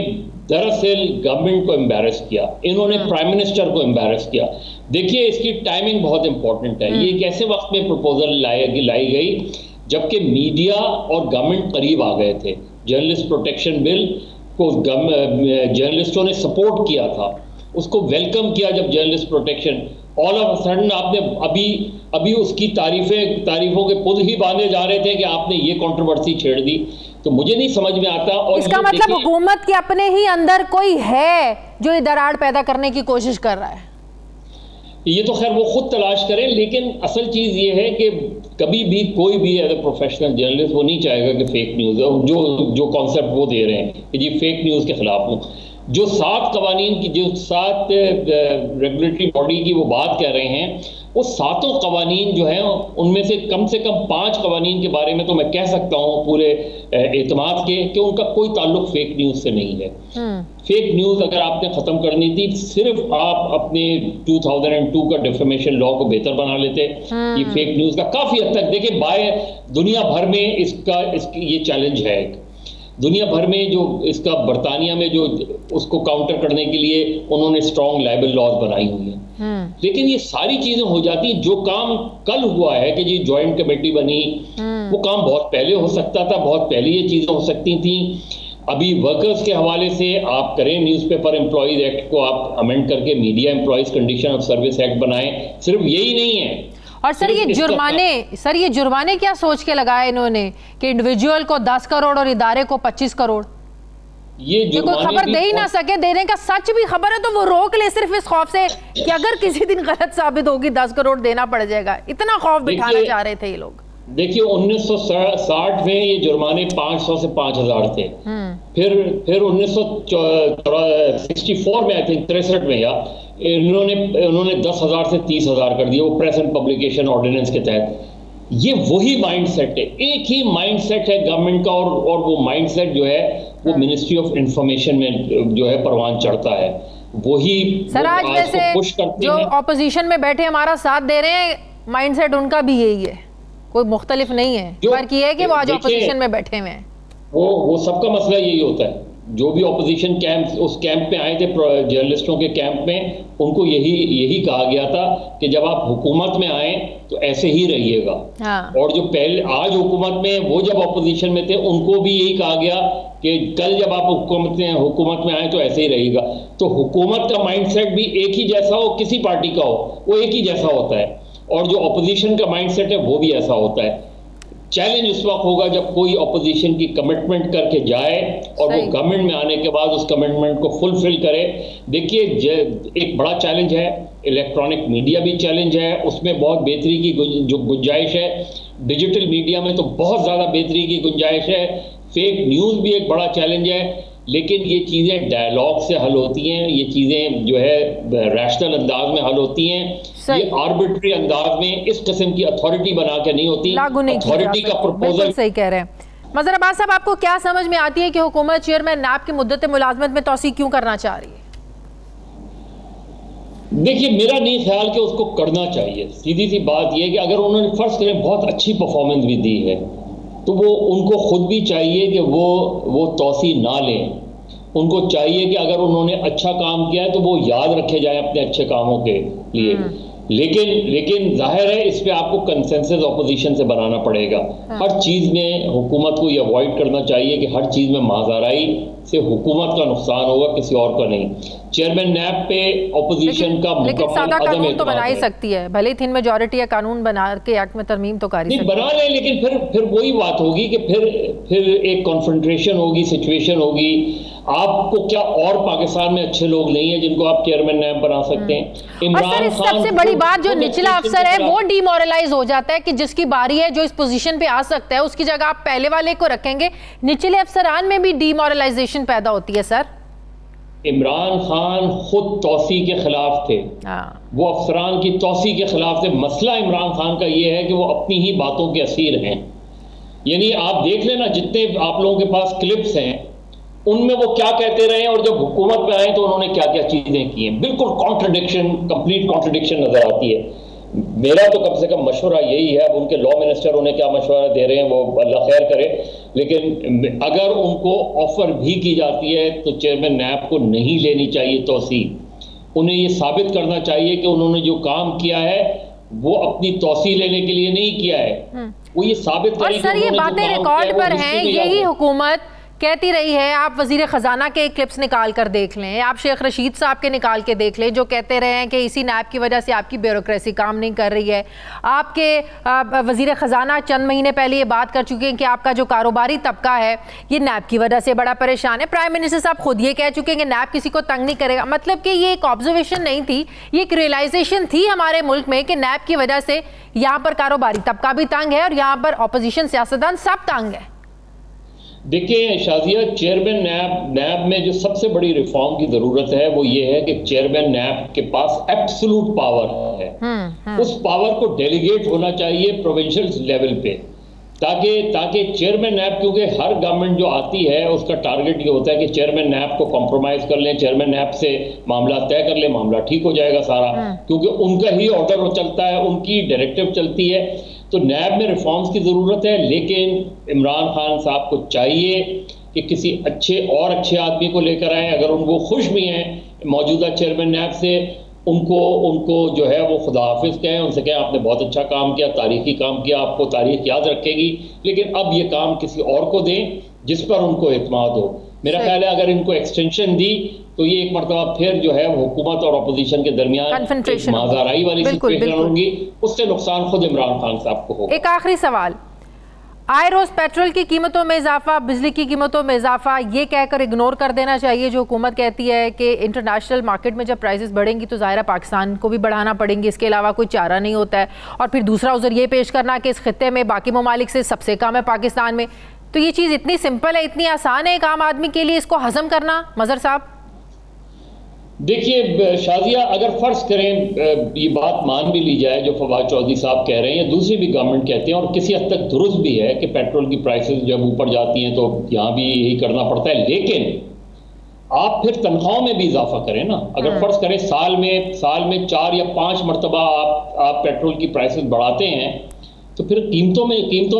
दरअसल गवर्नमेंट को एम्बैरस किया, इन्होंने प्राइम मिनिस्टर को एम्बैरस किया। देखिए इसकी टाइमिंग बहुत इंपॉर्टेंट है। ये एक ऐसे वक्त में प्रपोजल लाई गई जबकि मीडिया और गवर्नमेंट करीब आ गए थे। जर्नलिस्ट प्रोटेक्शन बिल को जर्नलिस्टों ने सपोर्ट किया था, उसको वेलकम किया जब journalist protection, all of sudden आपने अभी उसकी तारीफों के पुल ही बांधे जा रहे थे कि आपने ये कंट्रोवर्सी छेड़ दी। तो मुझे नहीं समझ में आता। और इसका मतलब हुकूमत के अपने ही अंदर कोई है जो ये दरार पैदा करने की कोशिश कर रहा है। ये तो खैर वो खुद तलाश करें, लेकिन असल चीज़ ये है कि कभी भी कोई भी एज ए प्रोफेशनल जर्नलिस्ट वो नहीं चाहेगा कि फेक न्यूज़, जो कॉन्सेप्ट वो दे रहे हैं कि जी फेक न्यूज़ के खिलाफ हूँ। जो 7 कवानीन की, जो 7 रेगुलेटरी बॉडी की वो बात कर रहे हैं, वो 7 कवानीन जो हैं उनमें से कम 5 कवानीन के बारे में तो मैं कह सकता हूँ पूरे एतमाद के कि उनका कोई ताल्लुक फेक न्यूज़ से नहीं है। फेक न्यूज़ अगर आपने ख़त्म करनी थी, सिर्फ आप अपने 2002 का डिफेमेशन लॉ को बेहतर बना लेते। ये फेक न्यूज़ का काफ़ी हद तक देखिए दुनिया भर में इसका ये चैलेंज है। दुनिया भर में जो इसका बरतानिया में जो उसको काउंटर करने के लिए उन्होंने स्ट्रॉन्ग लाइबल लॉज बनाई हुई है। लेकिन ये सारी चीजें हो जाती, जो काम कल हुआ है कि जी जॉइंट कमेटी बनी, वो काम बहुत पहले हो सकता था, बहुत पहले ये चीजें हो सकती थी। अभी वर्कर्स के हवाले से आप करें, न्यूज़पेपर एम्प्लॉयज एक्ट को आप अमेंड करके media employees condition of service act बनाएं। सिर्फ यही नहीं है। और सर ये जुर्माने क्या सोच के लगाए इन्होंने कि इंडिविजुअल को 10 करोड़ और इदारे को 25 करोड़? ये कोई खबर दे ही ना सके, देने का सच भी खबर है तो वो रोक ले, सिर्फ इस खौफ से कि अगर किसी दिन गलत साबित होगी 10 करोड़ देना पड़ जाएगा। इतना खौफ बिठाना चाह रहे थे ये लोग। देखिए 1960 में ये जुर्माने 500 से 5000 थे। फिर 1964 में आई थिंक 63 में या उन्होंने 10,000 से 30,000 कर दिया, वो प्रेस एंड पब्लिकेशन ऑर्डिनेंस के तहत। ये वही माइंडसेट है, एक ही माइंडसेट है गवर्नमेंट का, और वो माइंडसेट जो है वो मिनिस्ट्री ऑफ इंफॉर्मेशन में जो है परवान चढ़ता है। वही सर आज वैसे जो ऑपोजिशन में बैठे हमारा साथ दे रहे हैं, माइंडसेट उनका भी यही है, कोई मुख्तलिफ नहीं है। फर्क ये है कि वो आज ऑपोजिशन में बैठे हुए हैं। वो सबका मसला यही होता है। जो भी ऑपोजिशन कैंप उस कैंप में आए थे, जर्नलिस्टों के कैंप में, उनको यही कहा गया था कि जब आप हुकूमत में आए तो ऐसे ही रहिएगा। और जो पहले आज हुकूमत में, वो जब ऑपोजिशन में थे उनको भी यही कहा गया कि कल जब आप हुकूमत में आए तो ऐसे ही रहेगा। तो हुकूमत का माइंडसेट भी एक ही जैसा हो, किसी पार्टी का हो, वो एक ही जैसा होता है, और जो ऑपोजिशन का माइंडसेट है वो भी ऐसा होता है। चैलेंज उस वक्त होगा जब कोई ऑपोजिशन की कमिटमेंट करके जाए और वो गवर्नमेंट में आने के बाद उस कमिटमेंट को फुलफिल करे। देखिए एक बड़ा चैलेंज है, इलेक्ट्रॉनिक मीडिया भी चैलेंज है, उसमें बहुत बेहतरी की जो गुंजाइश है। डिजिटल मीडिया में तो बहुत ज़्यादा बेहतरी की गुंजाइश है। फेक न्यूज़ भी एक बड़ा चैलेंज है, लेकिन ये चीज़ें डायलॉग से हल होती हैं, ये चीज़ें जो है रैशनल अंदाज में हल होती हैं। ये आर्बिट्री अंदाज में इस किस्म की अथॉरिटी बना के नहीं होती। अथॉरिटी का प्रपोजल सही कह रहे हैं। मज़हर अब्बास साहब, आपको क्या समझ में आती है कि हुकूमत चेयरमैन नैब की मुद्दत मुलाजमत में तौसीक क्यों करना चाह रही है? देखिए मेरा नहीं ख्याल कि उसको करना चाहिए। सीधी सी बात यह है कि अगर उन्होंने फर्ज करें बहुत अच्छी परफॉर्मेंस भी दी है तो वो उनको खुद भी चाहिए कि वो तौसी ना लें। उनको चाहिए कि अगर उन्होंने अच्छा काम किया है तो वो याद रखे जाए अपने अच्छे कामों के लिए। लेकिन जाहिर है इस पे आपको कंसेंसस ऑपोजिशन से बनाना पड़ेगा। हर चीज़ में हुकूमत को ये अवॉइड करना चाहिए कि हर चीज़ में माज़ाराई से हुकूमत का नुकसान होगा, किसी और का नहीं। चेयरमैन नैब पे ऑपोजिशन का लेकिन सादा कानून तो बना ही सकती है, भले ही थिन मेजॉरिटी या कानून बना के एक्ट में तरमीम तो कर ही सकती है। बना ले, लेकिन फिर वही बात होगी कि फिर एक कॉन्फ्रंटेशन होगी, सिचुएशन होगी। आपको क्या और पाकिस्तान में अच्छे लोग नहीं है जिनको आप चेयरमैन नैब बना सकते हैं? इमरान खान सबसे बड़ी बात, जो निचला अफसर है वो डिमोरलाइज हो जाता है कि जिसकी बारी है, जो इस पोजीशन पे आ सकता है, उसकी जगह आप पहले वाले को रखेंगे। निचले अफसरान में भी डिमोरलाइजेशन पैदा होती है। सर इमरान खान खुद तौसी के खिलाफ थे, वो अफसरान की तौसी के खिलाफ थे। मसला इमरान खान का ये है कि वो अपनी ही बातों के असीर हैं। यानी आप देख लेना, जितने आप लोगों के पास क्लिप्स हैं उनमें वो क्या कहते रहे और जब हुकूमत में आए तो उन्होंने क्या क्या चीजें की हैं। बिल्कुल कॉन्ट्रडिक्शन, कंप्लीट कॉन्ट्रडिक्शन नजर आती है। मेरा तो कम से कम मशवरा यही है, अब उनके लॉ मिनिस्टर उन्हें क्या मशवरा दे रहे हैं वो अल्लाह खैर करे, लेकिन अगर उनको ऑफर भी की जाती है तो चेयरमैन नैब को नहीं लेनी चाहिए तोसी। उन्हें ये साबित करना चाहिए कि उन्होंने जो काम किया है वो अपनी तोसी लेने के लिए नहीं किया है, वो ये साबित करें। और सर ये बातें रिकॉर्ड पर हैं, यही हुकूमत कहती रही है। आप वजीर ख़जाना के क्लिप्स निकाल कर देख लें, आप शेख रशीद साहब के निकाल के देख लें, जो कहते रहे हैं कि इसी नैब की वजह से आपकी ब्यूरोक्रेसी काम नहीं कर रही है। आपके वजीर ख़जाना चंद महीने पहले ये बात कर चुके हैं कि आपका जो कारोबारी तबका है ये नैब की वजह से बड़ा परेशान है। प्राइम मिनिस्टर साहब खुद ये कह चुके हैं कि नैब किसी को तंग नहीं करेगा। मतलब कि ये एक ऑब्जर्वेशन नहीं थी, ये एक रियलाइजेशन थी हमारे मुल्क में कि नैब की वजह से यहाँ पर कारोबारी तबका भी तंग है और यहाँ पर अपोजिशन सियासतदान सब तंग है। देखिए शाजिया, चेयरमैन नैब में जो सबसे बड़ी रिफॉर्म की जरूरत है वो ये है कि चेयरमैन नैब के पास एब्सोल्यूट पावर है। उस पावर को डेलीगेट होना चाहिए प्रोविंशियल लेवल पे, ताकि चेयरमैन नैब, क्योंकि हर गवर्नमेंट जो आती है उसका टारगेट ये होता है कि चेयरमैन नैब को कॉम्प्रोमाइज कर लें, चेयरमैन नैब से मामला तय कर ले, मामला ठीक हो जाएगा सारा, क्योंकि उनका ही ऑर्डर चलता है, उनकी डायरेक्टिव चलती है। तो नैब में रिफॉर्म्स की ज़रूरत है, लेकिन इमरान खान साहब को चाहिए कि किसी अच्छे आदमी को लेकर आए। अगर उनको खुश भी हैं मौजूदा चेयरमैन नैब से, उनको जो है वो खुदा हाफिज कहें, उनसे कहें आपने बहुत अच्छा काम किया, तारीखी काम किया, आपको तारीख याद रखेगी, लेकिन अब ये काम किसी और को दें जिस पर उनको एतमाद हो। मेरा ख्याल है अगर इनको एक्सटेंशन दी तो ये एक मरतबा फिर जो है हुकूमत और अपोजिशन के दरमियान माजाराई वाली सिचुएशन होगी, उससे नुकसान खुद इमरान खान साहब को होगा। एक आखिरी सवाल, आए रोज पेट्रोल की कीमतों में इजाफा, बिजली की कीमतों में इजाफा, ये कहकर इग्नोर कर देना चाहिए जो हुकूमत कहती है कि इंटरनेशनल मार्केट में जब प्राइसेस बढ़ेंगी तो ज़ाहिर पाकिस्तान को भी बढ़ाना पड़ेंगे, इसके अलावा कोई चारा नहीं होता है। और फिर दूसरा उज़र ये पेश करना कि इस खित्ते में बाकी ममालिक से सबसे कम है पाकिस्तान में। तो ये चीज़ इतनी सिंपल है, इतनी आसान है एक आम आदमी के लिए इसको हजम करना। मज़हर साहब देखिए शाजिया, अगर फ़र्ज़ करें ये बात मान भी ली जाए जो फवाद चौधरी साहब कह रहे हैं या दूसरी भी गवर्नमेंट कहते हैं, और किसी हद तक दुरुस्त भी है कि पेट्रोल की प्राइसेस जब ऊपर जाती हैं तो यहाँ भी यही करना पड़ता है, लेकिन आप फिर तनख्वाहों में भी इजाफा करें ना। अगर फ़र्ज़ करें साल में 4 या 5 मरतबा आप पेट्रोल की प्राइसेस बढ़ाते हैं तो फिर कीमतों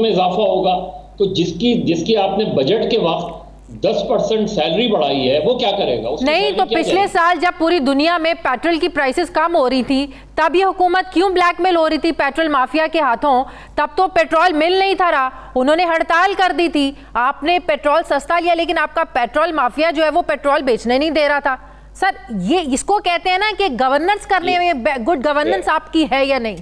में इजाफा होगा। तो जिसकी आपने बजट के वक्त 10% सैलरी बढ़ाई है वो क्या करेगा? नहीं तो पिछले साल जब पूरी दुनिया में पेट्रोल की प्राइसेस कम हो रही थी तब ये हुकूमत क्यों ब्लैकमेल हो रही थी पेट्रोल माफिया के हाथों? तब तो पेट्रोल मिल नहीं था रहा, उन्होंने हड़ताल कर दी थी, आपने पेट्रोल सस्ता लिया, लेकिन आपका पेट्रोल माफिया जो है वो पेट्रोल बेचने नहीं दे रहा था। सर ये इसको कहते हैं ना कि गवर्नेंस करने में गुड गवर्नेंस आपकी है या नहीं?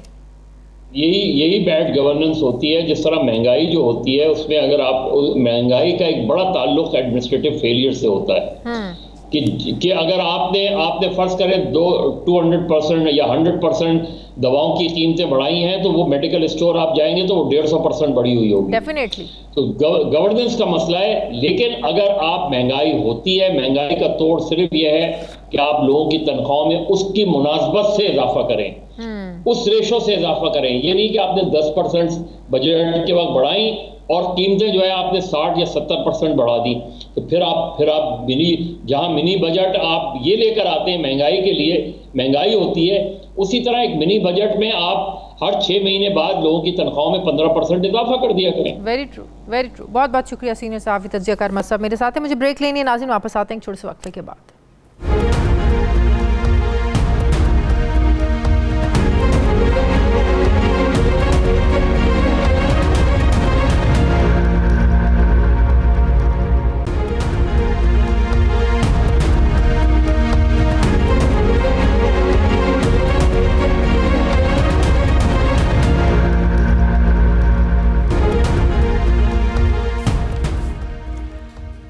यही बैड गवर्नेंस होती है। जिस तरह महंगाई जो होती है उसमें अगर आप महंगाई का एक बड़ा ताल्लुक एडमिनिस्ट्रेटिव फेलियर से होता है कि अगर आपने फर्ज करें 200% या 100% दवाओं की कीमतें बढ़ाई हैं तो वो मेडिकल स्टोर आप जाएंगे तो वो 150% बढ़ी हुई होगी डेफिनेटली। तो गवर्नेंस का मसला है। लेकिन अगर आप महंगाई होती है, महंगाई का तोड़ सिर्फ यह है कि आप लोगों की तनख्वाहों में उसकी मुनासबत से इजाफा करें, उस रेशो से इजाफा करें। ये नहीं कि आपने 10% बजट के वक्त बढ़ाई और कीमतें जो है आपने 60 या 70% बढ़ा दी, तो फिर आप मिनी बजट आप ये लेकर आते हैं महंगाई के लिए, महंगाई होती है, उसी तरह एक मिनी बजट में आप हर 6 महीने बाद लोगों की तनख्वाहों में 15% इजाफा कर दिया करें। Very true, very true. बहुत बहुत शुक्रिया सीनियर सहाफ़ी तज्ज़िया कार मसद मेरे साथ है। मुझे ब्रेक लेनी है नाज़रीन, वापस आते हैं छोटे से वक्फे के बाद।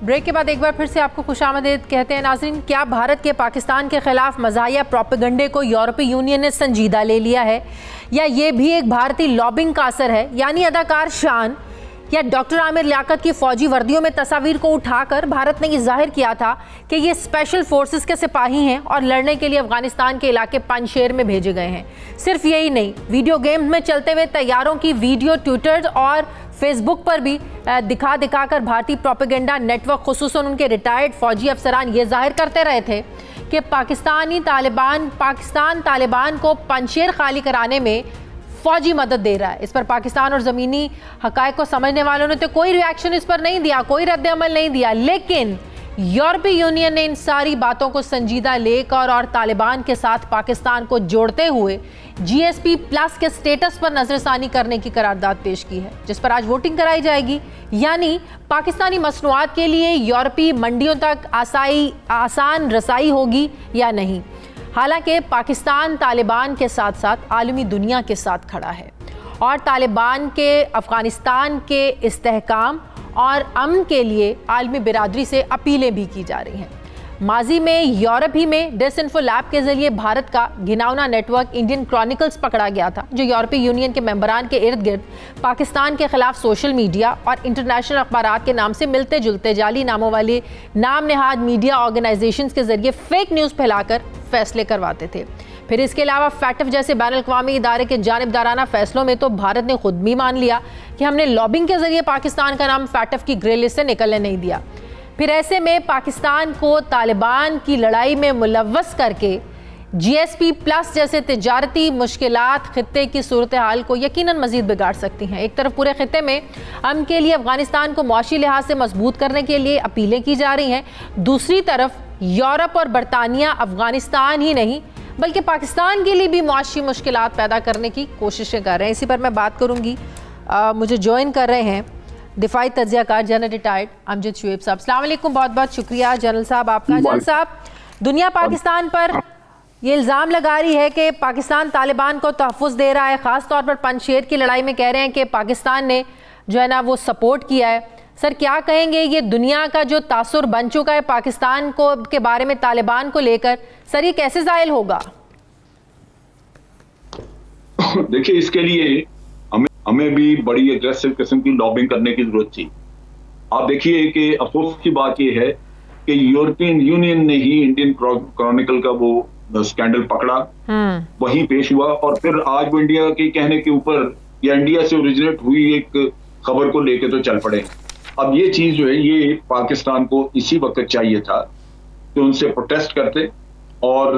ब्रेक के बाद एक बार फिर से आपको खुशामदीद कहते हैं नाज़रीन। क्या भारत के पाकिस्तान के खिलाफ मज़ाहिया प्रोपेगंडे को यूरोपीय यूनियन ने संजीदा ले लिया है, या ये भी एक भारतीय लॉबिंग का असर है? यानी अदाकार शान या डॉक्टर आमिर लियाकत की फ़ौजी वर्दियों में तस्वीर को उठाकर भारत ने ये जाहिर किया था कि ये स्पेशल फोर्सेस के सिपाही हैं और लड़ने के लिए अफगानिस्तान के इलाके पंजशेर में भेजे गए हैं। सिर्फ यही नहीं, वीडियो गेम्स में चलते हुए तैयारों की वीडियो ट्विटर और फेसबुक पर भी दिखा कर भारतीय प्रोपेगेंडा नेटवर्क खुसूसन उनके रिटायर्ड फौजी अफसरान ये जाहिर करते रहे थे कि पाकिस्तान तालिबान को पंजशेर खाली कराने में फौजी मदद दे रहा है। इस पर पाकिस्तान और ज़मीनी हक़ाइक़ को समझने वालों ने तो कोई रिएक्शन इस पर नहीं दिया, कोई रद्द अमल नहीं दिया। लेकिन यूरोपीय यूनियन ने इन सारी बातों को संजीदा लेकर और तालिबान के साथ पाकिस्तान को जोड़ते हुए GSP प्लस के स्टेटस पर नजरसानी करने की करारदाद पेश की है, जिस पर आज वोटिंग कराई जाएगी। यानी पाकिस्तानी मसनूआत के लिए यूरोपीय मंडियों तक आसान रसाई होगी या नहीं। हालांकि पाकिस्तान तालिबान के साथ साथ आलमी दुनिया के साथ खड़ा है और तालिबान के अफगानिस्तान के इस्तेहकाम और अमन के लिए आलमी बिरादरी से अपीलें भी की जा रही हैं। माजी में यूरोप ही में डिसइंफो लैब के जरिए भारत का घिनौना नेटवर्क इंडियन क्रॉनिकल्स पकड़ा गया था, जो यूरोपीय यूनियन के मेंबरान के इर्द गिर्द पाकिस्तान के खिलाफ सोशल मीडिया और इंटरनेशनल अखबारात के नाम से मिलते जुलते जाली नामों वाले नाम नेहाद मीडिया ऑर्गेनाइजेशंस के जरिए फेक न्यूज़ फैलाकर फैसले करवाते थे। फिर इसके अलावा फैटफ जैसे बैनुल-अक़वामी इदारे के जानिबदाराना फैसलों में तो भारत ने खुद भी मान लिया कि हमने लॉबिंग के जरिए पाकिस्तान का नाम फैटफ की ग्रे लिस्ट से निकलने नहीं दिया। फिर ऐसे में पाकिस्तान को तालिबान की लड़ाई में मुलव्वस करके GSP प्लस जैसे तिजारती मुश्किलात खित्ते की सूरत हाल को यकीनन मजीद बिगाड़ सकती हैं। एक तरफ पूरे खित्ते में अमन के लिए अफगानिस्तान को मुआशी लिहाज से मजबूत करने के लिए अपीलें की जा रही हैं, दूसरी तरफ यूरोप और बरतानिया अफगानिस्तान ही नहीं बल्कि पाकिस्तान के लिए भी मुआशी मुश्किलात पैदा करने की कोशिशें कर रहे हैं। इसी पर मैं बात करूँगी। मुझे ज्वाइन कर रहे हैं दिफाई तज्ज़ियाकार जनरल रिटायर्ड अमजद शुएब साहब। अस्सलाम वालेकुम, बहुत बहुत शुक्रिया जनरल साहब आपका। जनरल साहब, दुनिया पाकिस्तान पर ये इल्ज़ाम लगा रही है कि पाकिस्तान तालिबान को तहफ़्फ़ुज़ दे रहा है, ख़ास तौर पर पंजशेर की लड़ाई में कह रहे हैं कि पाकिस्तान ने जो है ना वो सपोर्ट किया है। सर क्या कहेंगे, ये दुनिया का जो तासुर बन चुका है पाकिस्तान को के बारे में तालिबान को लेकर, सर ये कैसे ज़ायल होगा? देखिए, इसके लिए हमें भी बड़ी एग्रेसिव किस्म की लॉबिंग करने की जरूरत थी। आप देखिए कि अफसोस की बात यह है कि यूरोपियन यूनियन ने ही इंडियन क्रॉनिकल का वो स्कैंडल पकड़ा, वहीं पेश हुआ और फिर आज वो इंडिया के कहने के ऊपर या इंडिया से ओरिजिनेट हुई एक खबर को लेके तो चल पड़े। अब ये चीज जो है ये पाकिस्तान को इसी वक्त चाहिए था कि उनसे प्रोटेस्ट करते और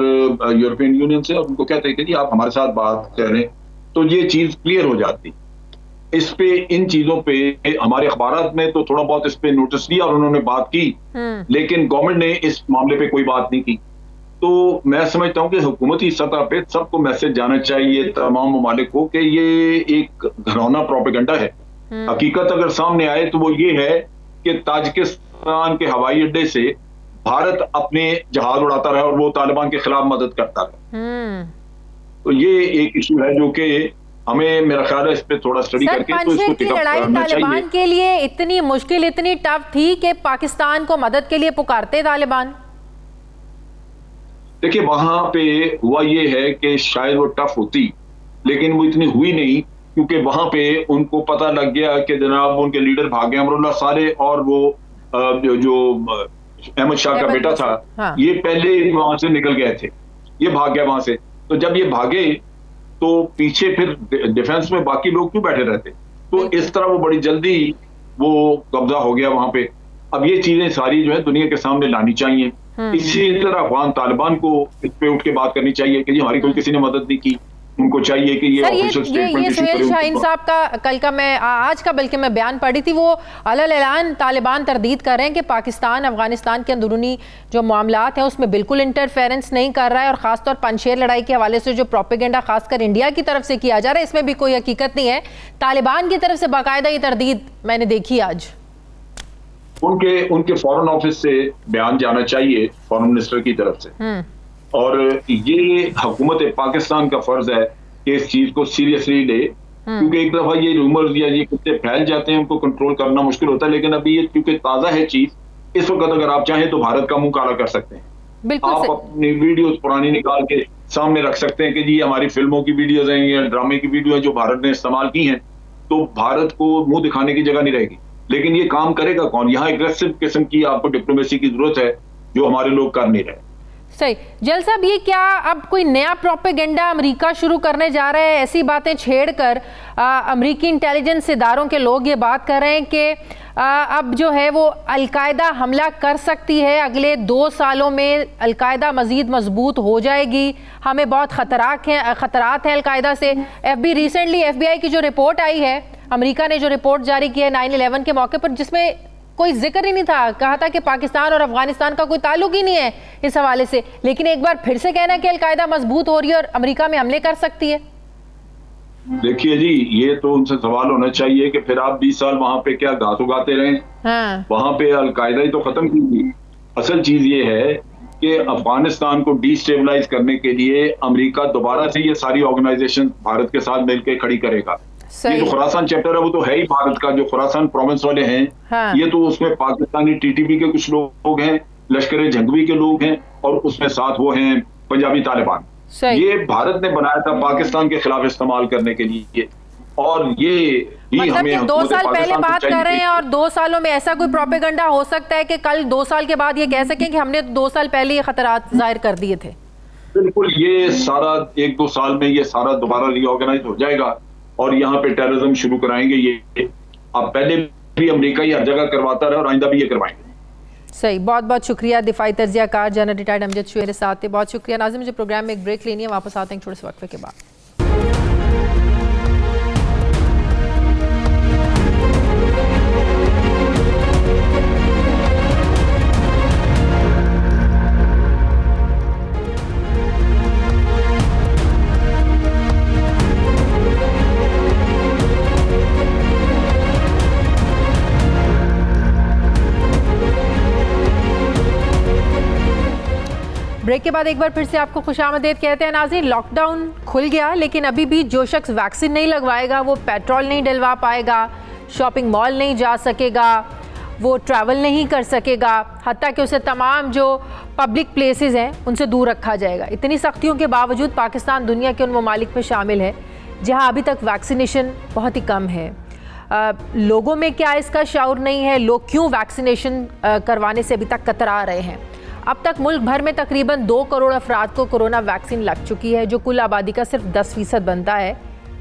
यूरोपियन यूनियन से और उनको कहते कि जी आप हमारे साथ बात करें, तो ये चीज क्लियर हो जाती। इस पे इन चीजों पे हमारे अखबारात में तो थोड़ा बहुत इस पे नोटिस दिया और उन्होंने बात की, लेकिन गवर्नमेंट ने इस मामले पे कोई बात नहीं की। तो मैं समझता हूँ कि हुकूमती सतह पे सबको मैसेज जाना चाहिए तमाम ममालिक को कि ये एक घरौना प्रोपेगेंडा है। हकीकत अगर सामने आए तो वो ये है कि ताजिकिस्तान के हवाई अड्डे से भारत अपने जहाज उड़ाता रहा और वो तालिबान के खिलाफ मदद करता रहा। तो ये एक इशू है जो कि हमें, मेरा ख्याल है, इस पे थोड़ा स्टडी करके तो इसको पिक अप करना चाहिए। तालिबान के लिए इतनी मुश्किल, इतनी टफ थी कि पाकिस्तान को मदद के लिए पुकारते तालिबान। देखिए, वहां पे हुआ ये है कि शायद वो टफ होती लेकिन वो इतनी हुई नहीं, क्योंकि वहां पे उनको पता लग गया कि जनाब उनके लीडर भाग गए, अमरुल्लाह साले और वो जो अहमद शाह का बेटा था, ये पहले ही वहां से निकल गए थे, ये भाग गया वहां से। तो जब ये भागे तो पीछे फिर डिफेंस में बाकी लोग क्यों बैठे रहते? तो इस तरह वो बड़ी जल्दी वो कब्जा हो गया वहां पे। अब ये चीजें सारी जो है दुनिया के सामने लानी चाहिए। इसी तरह अफगान तालिबान को इस पे उठ के बात करनी चाहिए कि जी हमारी कोई किसी ने मदद नहीं की, उनको चाहिए कि ये ऑफिशियल स्टेटमेंट इशू करें। सुहेल शाहीन साहब का कल का मैं आज का बल्कि मैं बयान पढ़ी थी, वो अलल ऐलान तालिबान तरदीद कर रहे हैं कि पाकिस्तान अफगानिस्तान के अंदरूनी जो मामलात हैं उसमें बिल्कुल इंटरफेरेंस नहीं कर रहा है और ख़ासतौर पंजशेर लड़ाई के हवाले से जो प्रोपेगेंडा खासकर इंडिया की तरफ से किया जा रहा है इसमें भी कोई हकीकत नहीं है। तालिबान की तरफ से बाकायदा ये तरदीद मैंने देखी आज। उनके फॉरेन ऑफिस से बयान जाना चाहिए, फॉरेन मिनिस्टर की तरफ से, और ये हुकूमत पाकिस्तान का फर्ज है कि इस चीज को सीरियसली ले, क्योंकि एक दफा ये रूमर्स या ये कितने फैल जाते हैं उनको कंट्रोल करना मुश्किल होता है। लेकिन अभी ये क्योंकि ताजा है चीज, इस वक्त अगर आप चाहें तो भारत का मुंह काला कर सकते हैं। आप अपनी वीडियोस पुरानी निकाल के सामने रख सकते हैं कि जी हमारी फिल्मों की वीडियोज हैं या ड्रामे की वीडियो है जो भारत ने इस्तेमाल की हैं, तो भारत को मुंह दिखाने की जगह नहीं रहेगी। लेकिन ये काम करेगा कौन? यहाँ एग्रेसिव किस्म की आपको डिप्लोमेसी की जरूरत है जो हमारे लोग कर नहीं रहे। सही। जल साहब, ये क्या अब कोई नया प्रोपेगेंडा अमेरिका शुरू करने जा रहा है? ऐसी बातें छेड़कर अमेरिकी इंटेलिजेंस इदारों के लोग ये बात कर रहे हैं कि अब जो है वो अलकायदा हमला कर सकती है, अगले 2 सालों में अलकायदा मज़ीद मजबूत हो जाएगी, हमें बहुत ख़तरात हैं अलकायदा से। रिसेंटली FBI की जो रिपोर्ट आई है, अमेरिका ने जो रिपोर्ट जारी की है 9/11 के मौके पर, जिसमें कोई जिक्र ही नहीं था, कहा था कि पाकिस्तान और अफगानिस्तान का कोई ताल्लुक ही नहीं है इस हवाले से, लेकिन एक बार फिर से कहना कि अलकायदा मजबूत हो रही है और अमेरिका में हमले कर सकती है। देखिए जी, ये तो उनसे सवाल होना चाहिए कि फिर आप 20 साल वहां पे क्या घास उगाते रहे? हाँ। वहां पे अलकायदा ही तो खत्म की थी। असल चीज ये है कि अफगानिस्तान को डिस्टेबलाइज करने के लिए अमेरिका दोबारा से ये सारी ऑर्गेनाइजेशन भारत के साथ मिलकर खड़ी करेगा। ये जो खुरासान चैप्टर है वो तो है ही भारत का, जो खुरासान प्रोविंस वाले हैं। हाँ। ये तो उसमें पाकिस्तानी TTP के कुछ लोग हैं, लश्कर जंगवी के लोग हैं, और उसमें साथ वो हैं पंजाबी तालिबान। ये भारत ने बनाया था पाकिस्तान के खिलाफ इस्तेमाल करने के लिए, और ये ही मतलब हमें 2 साल पहले बात कर रहे हैं और 2 सालों में ऐसा कोई प्रोपेगेंडा हो सकता है कि कल 2 साल के बाद ये कह सकें कि हमने 2 साल पहले ये खतरात जाहिर कर दिए थे? बिल्कुल, ये सारा 1-2 साल में ये सारा दोबारा रीऑर्गेनाइज हो जाएगा और यहाँ पे टेररिज्म शुरू कराएंगे। ये अब पहले भी अमेरिका ही हर जगह करवाता रहा और आइंदा भी ये करवाएंगे। सही, बहुत बहुत शुक्रिया। दिफाई तज्जियाकार जनरल रिटायर्ड अमजद शुह मेरे साथ थे, बहुत शुक्रिया। नाज़रीन, मुझे प्रोग्राम में एक ब्रेक लेनी है, वापस आते हैं छोटे से वक्फे के बाद। ब्रेक के बाद एक बार फिर से आपको खुशामदीद कहते हैं। नाज़रीन, लॉकडाउन खुल गया, लेकिन अभी भी जो शख्स वैक्सीन नहीं लगवाएगा वो पेट्रोल नहीं डलवा पाएगा, शॉपिंग मॉल नहीं जा सकेगा, वो ट्रैवल नहीं कर सकेगा, हत्ता कि उसे तमाम जो पब्लिक प्लेसेस हैं उनसे दूर रखा जाएगा। इतनी सख्तियों के बावजूद पाकिस्तान दुनिया के उन ममालिक में शामिल है जहाँ अभी तक वैक्सीनेशन बहुत ही कम है। लोगों में क्या इसका शऊर नहीं है? लोग क्यों वैक्सीनेशन करवाने से अभी तक कतरा रहे हैं? अब तक मुल्क भर में तकरीबन 2 करोड़ अफराद को कोरोना वैक्सीन लग चुकी है, जो कुल आबादी का सिर्फ 10% बनता है,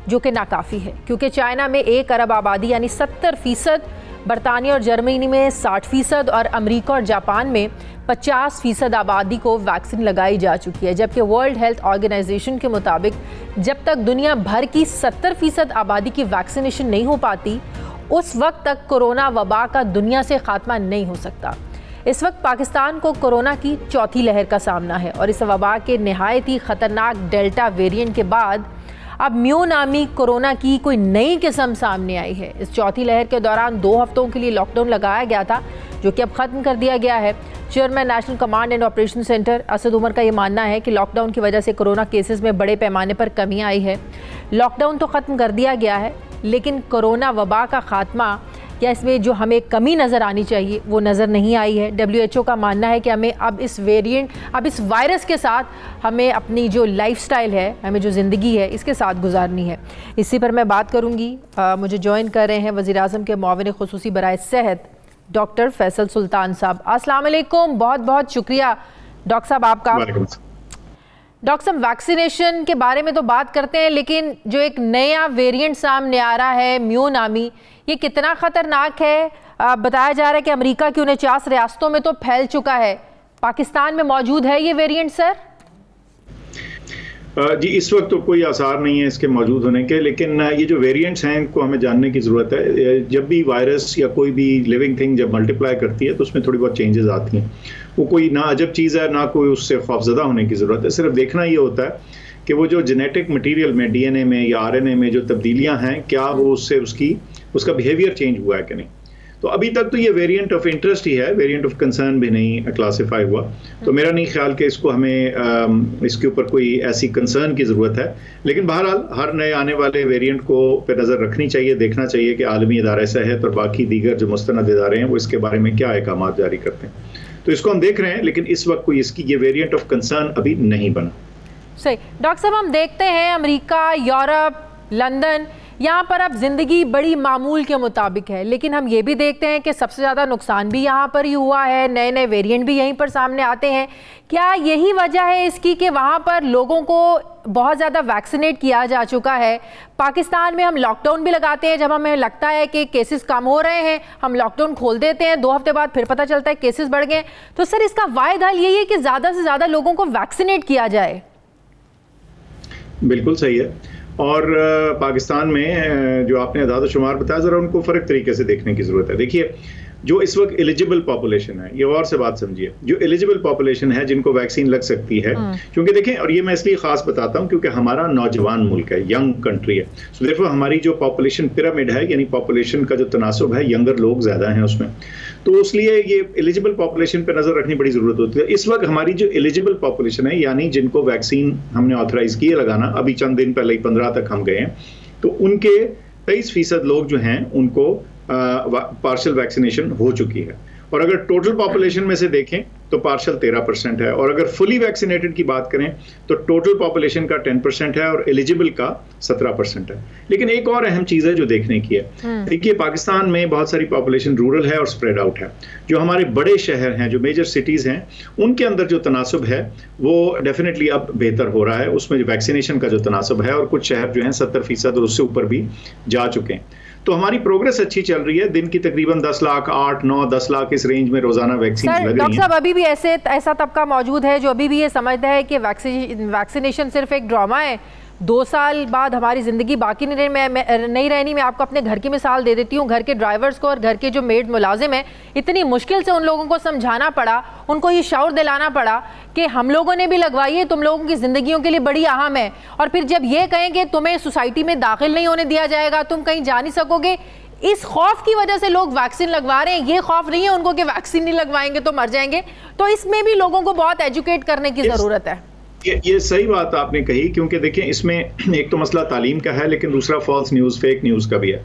जो कि नाकाफ़ी है, क्योंकि चाइना में 1 अरब आबादी यानी 70%, बरतानिया और जर्मनी में 60% और अमेरिका और जापान में 50% आबादी को वैक्सीन लगाई जा चुकी है। जबकि वर्ल्ड हेल्थ ऑर्गेनाइजेशन के मुताबिक जब तक दुनिया भर की 70% आबादी की वैक्सीनेशन नहीं हो पाती, उस वक्त तक कोरोना वबा का दुनिया से खात्मा नहीं हो सकता। इस वक्त पाकिस्तान को कोरोना की चौथी लहर का सामना है और इस वबा के नहायत ही ख़तरनाक डेल्टा वेरिएंट के बाद अब म्यू नामी कोरोना की कोई नई किस्म सामने आई है। इस चौथी लहर के दौरान 2 हफ्तों के लिए लॉकडाउन लगाया गया था, जो कि अब ख़त्म कर दिया गया है। Chairman national command and operation centre Asad Umar का ये मानना है कि लॉकडाउन की वजह से कोरोना केसेस में बड़े पैमाने पर कमी आई है। लॉकडाउन तो ख़त्म कर दिया गया है, लेकिन कोरोना वबा का ख़ात्मा या इसमें जो हमें कमी नज़र आनी चाहिए वो नज़र नहीं आई है। WHO का मानना है कि हमें अब इस वायरस के साथ हमें अपनी जो लाइफस्टाइल है, हमें जो ज़िंदगी है, इसके साथ गुजारनी है। इसी पर मैं बात करूँगी। मुझे ज्वाइन कर रहे हैं वज़ीर-ए-आज़म के मुआविन ख़ुसूसी बराए सेहत डॉक्टर फैसल सुल्तान साहब। अस्सलाम वालेकुम, बहुत बहुत शुक्रिया डॉक्टर साहब आपका। डॉक्टर साहब, वैक्सीनेशन के बारे में तो बात करते हैं, लेकिन जो एक नया वेरिएंट सामने आ रहा है म्यू नामी, ये कितना ख़तरनाक है? बताया जा रहा है कि अमेरिका की 49 रियासतों में तो फैल चुका है। पाकिस्तान में मौजूद है ये वेरिएंट सर? जी, इस वक्त तो कोई आसार नहीं है इसके मौजूद होने के, लेकिन ये जो वेरिएंट्स हैं इनको हमें जानने की ज़रूरत है। जब भी वायरस या कोई भी लिविंग थिंग जब मल्टीप्लाई करती है तो उसमें थोड़ी बहुत चेंजेस आती हैं। वो कोई ना अजब चीज़ है, ना कोई उससे खौफज़दा होने की ज़रूरत है। सिर्फ देखना ये होता है कि वो जो जेनेटिक मटीरियल में, DNA में या RNA में जो तब्दीलियाँ हैं, क्या वो उससे उसका बिहेवियर चेंज हुआ है कि नहीं। तो अभी तक तो ये वेरिएंट ऑफ इंटरेस्ट ही है, वेरिएंट ऑफ कंसर्न भी नहीं क्लासिफाई हुआ। तो मेरा नहीं ख्याल कि इसको हमें इसके ऊपर कोई ऐसी कंसर्न की ज़रूरत है। लेकिन बहरहाल हर नए आने वाले वेरिएंट को पे नज़र रखनी चाहिए, देखना चाहिए कि आलमी इदारा सेहत और बाकी दीगर जो मुस्तनद इदारे हैं वो इसके बारे में क्या अहकाम जारी करते हैं। तो इसको हम देख रहे हैं, लेकिन इस वक्त कोई इसकी ये वेरिएंट ऑफ कंसर्न अभी नहीं बना। सही। डॉक्टर साहब, हम देखते हैं अमेरिका, यूरोप, लंदन, यहाँ पर अब ज़िंदगी बड़ी मामूल के मुताबिक है, लेकिन हम ये भी देखते हैं कि सबसे ज़्यादा नुकसान भी यहाँ पर ही हुआ है, नए नए वेरिएंट भी यहीं पर सामने आते हैं। क्या यही वजह है इसकी कि वहाँ पर लोगों को बहुत ज़्यादा वैक्सीनेट किया जा चुका है? पाकिस्तान में हम लॉकडाउन भी लगाते हैं, जब हमें लगता है कि केसेस कम हो रहे हैं हम लॉकडाउन खोल देते हैं, 2 हफ्ते बाद फिर पता चलता है केसेस बढ़ गए। तो सर इसका वाहिद हल यही है कि ज़्यादा से ज़्यादा लोगों को वैक्सीनेट किया जाए। बिल्कुल सही है। और पाकिस्तान में जो आपने अदाद शुमार बताया, ज़रा उनको फ़र्क तरीके से देखने की ज़रूरत है। देखिए, जो इस वक्त एलिजिबल पॉपुलेशन है, ये और से बात समझिए, जो एलिजिबल पॉपुलेशन है जिनको वैक्सीन लग सकती है, क्योंकि देखें, और ये मैं इसलिए खास बताता हूँ क्योंकि हमारा नौजवान मुल्क है, यंग कंट्री है, सो देयरफॉर हमारी जो पॉपुलेशन पिरामिड है, यानी पॉपुलेशन का जो तनासब है, यंगर लोग ज़्यादा हैं उसमें, तो इसलिए ये एलिजिबल पॉपुलेशन पर नज़र रखनी बड़ी ज़रूरत होती है। इस वक्त हमारी जो एलिजिबल पॉपुलेशन है, यानी जिनको वैक्सीन हमने ऑथराइज किए लगाना, अभी चंद दिन पहले 15 तक हम गए हैं, तो उनके 23% लोग जो हैं उनको पार्शियल वैक्सीनेशन हो चुकी है। और अगर टोटल पॉपुलेशन में से देखें तो पार्शियल 13% है, और अगर फुली वैक्सीनेटेड की बात करें तो टोटल पॉपुलेशन का 10% है और एलिजिबल का 17% है। लेकिन एक और अहम चीज़ है जो देखने की है। देखिए, पाकिस्तान में बहुत सारी पॉपुलेशन रूरल है और स्प्रेड आउट है। जो हमारे बड़े शहर हैं, जो मेजर सिटीज़ हैं, उनके अंदर जो तनासब है वो डेफिनेटली अब बेहतर हो रहा है, उसमें जो वैक्सीनेशन का जो तनासब है, और कुछ शहर जो हैं 70% और उससे ऊपर भी जा चुके हैं। तो हमारी प्रोग्रेस अच्छी चल रही है। दिन की तकरीबन 10 लाख, 8, 9, 10 लाख इस रेंज में रोजाना वैक्सीन लग रही है। डॉक्टर साहब, अभी भी ऐसा तबका मौजूद है जो अभी भी ये समझता है कि वैक्सीनेशन सिर्फ एक ड्रामा है, 2 साल बाद हमारी ज़िंदगी बाकी नहीं रहनी। मैं आपको अपने घर की मिसाल दे देती हूँ। घर के ड्राइवर्स को और घर के जो मेड मुलाजिम हैं, इतनी मुश्किल से उन लोगों को समझाना पड़ा, उनको ये शऊर दिलाना पड़ा कि हम लोगों ने भी लगवाई है, तुम लोगों की ज़िंदगियों के लिए बड़ी अहम है। और फिर जब ये कहें कि तुम्हें सोसाइटी में दाखिल नहीं होने दिया जाएगा, तुम कहीं जा नहीं सकोगे, इस खौफ की वजह से लोग वैक्सीन लगवा रहे हैं। ये खौफ नहीं है उनको कि वैक्सीन नहीं लगवाएंगे तो मर जाएंगे। तो इसमें भी लोगों को बहुत एजुकेट करने की ज़रूरत है। ये सही बात आपने कही, क्योंकि देखें, इसमें एक तो मसला तालीम का है, लेकिन दूसरा फॉल्स न्यूज़, फेक न्यूज़ का भी है।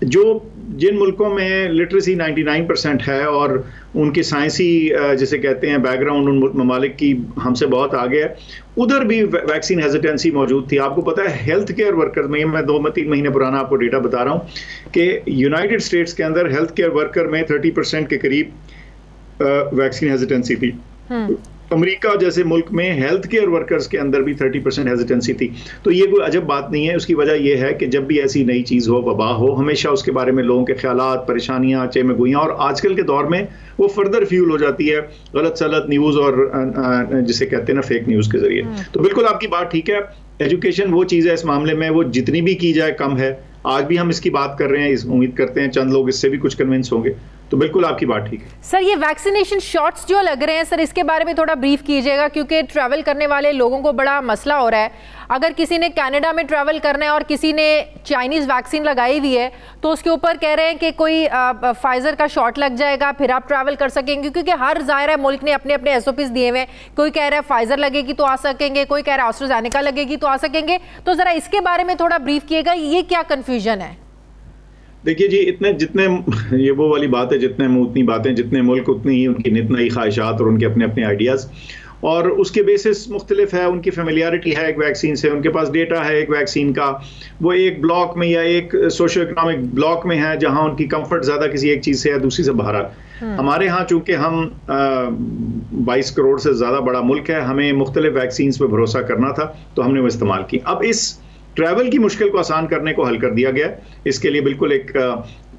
जिन मुल्कों में लिटरेसी 99% है और उनकी साइंसी जिसे कहते हैं बैकग्राउंड उन ममालिक की हमसे बहुत आगे है, उधर भी वैक्सीन हेजिटेंसी मौजूद थी। आपको पता है, हेल्थ केयर वर्कर में, मैं 2-3 महीने पुराना आपको डेटा बता रहा हूँ कि यूनाइटेड स्टेट्स के अंदर हेल्थ केयर वर्कर में 30% के करीब वैक्सीन हेजिटेंसी थी। अमेरिका जैसे मुल्क में हेल्थ केयर वर्कर्स के अंदर भी 30% हेजिटेंसी थी। तो ये कोई अजब बात नहीं है। उसकी वजह यह है कि जब भी ऐसी नई चीज़ हो, वबा हो, हमेशा उसके बारे में लोगों के ख्यालात, परेशानियां, चेमगोइयाँ, और आजकल के दौर में वो फर्दर फ्यूल हो जाती है गलत सलत न्यूज़ और जिसे कहते हैं ना फेक न्यूज़ के जरिए। तो बिल्कुल आपकी बात ठीक है। एजुकेशन वो चीज़ है इस मामले में, वो जितनी भी की जाए कम है। आज भी हम इसकी बात कर रहे हैं, उम्मीद करते हैं चंद लोग इससे भी कुछ कन्विंस होंगे। तो बिल्कुल आपकी बात ठीक है। सर, ये वैक्सीनेशन शॉट्स जो लग रहे हैं, सर इसके बारे में थोड़ा ब्रीफ कीजिएगा, क्योंकि ट्रैवल करने वाले लोगों को बड़ा मसला हो रहा है। अगर किसी ने कनाडा में ट्रैवल करना है और किसी ने चाइनीज़ वैक्सीन लगाई हुई है, तो उसके ऊपर कह रहे हैं कि कोई फाइज़र का शॉट लग जाएगा, फिर आप ट्रैवल कर सकेंगे, क्योंकि हर ज़ाहिर है मुल्क ने अपने अपने SOPs दिए हुए हैं। कोई कह रहा है फाइज़र लगेगी तो आ सकेंगे, कोई कह रहा है एस्ट्राज़ेनेका लगेगी तो आ सकेंगे। तो ज़रा इसके बारे में थोड़ा ब्रीफ किएगा, ये क्या कन्फ्यूजन है? देखिए जी, जितने ये वो वाली बात है, जितने मुंह उतनी बातें, जितने मुल्क उतनी ही उनकी नित नई ख्वाहिशात और उनके अपने अपने आइडियाज़, और उसके बेसिस मुख्तलिफ है। उनकी फेमिलियरिटी है एक वैक्सीन से, उनके पास डेटा है एक वैक्सीन का, वो एक ब्लॉक में या एक सोशो इकोनॉमिक ब्लॉक में है जहां उनकी कंफर्ट ज़्यादा किसी एक चीज़ से है, दूसरी से बाहर। हमारे यहाँ चूँकि हम 22 करोड़ से ज़्यादा बड़ा मुल्क है, हमें मुख्तलिफ वैक्सीन पर भरोसा करना था, तो हमने वो इस्तेमाल की। अब इस ट्रैवल की मुश्किल को आसान करने को हल कर दिया गया। इसके लिए बिल्कुल एक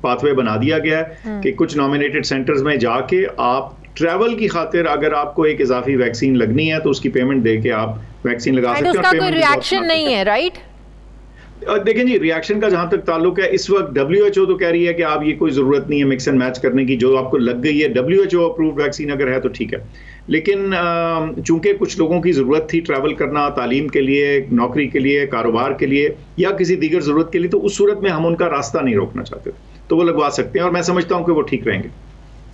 पाथवे बना दिया गया है कि कुछ नॉमिनेटेड सेंटर्स में जाके आप ट्रैवल की खातिर अगर आपको एक इजाफी वैक्सीन लगनी है तो उसकी पेमेंट दे के आप वैक्सीन लगा सकते हैं। उसका कोई रिएक्शन नहीं है, राइट? देखें जी, रिएक्शन का जहां तक ताल्लुक है, इस वक्त WHO तो कह रही है कि आप ये कोई ज़रूरत नहीं है मिक्स एंड मैच करने की, जो आपको लग गई है WHO अप्रूव्ड वैक्सीन अगर है तो ठीक है। लेकिन चूंकि कुछ लोगों की ज़रूरत थी ट्रैवल करना, तालीम के लिए, नौकरी के लिए, कारोबार के लिए या किसी दीगर ज़रूरत के लिए, तो उस सूरत में हम उनका रास्ता नहीं रोकना चाहते, तो वो लगवा सकते हैं और मैं समझता हूँ कि वो ठीक रहेंगे।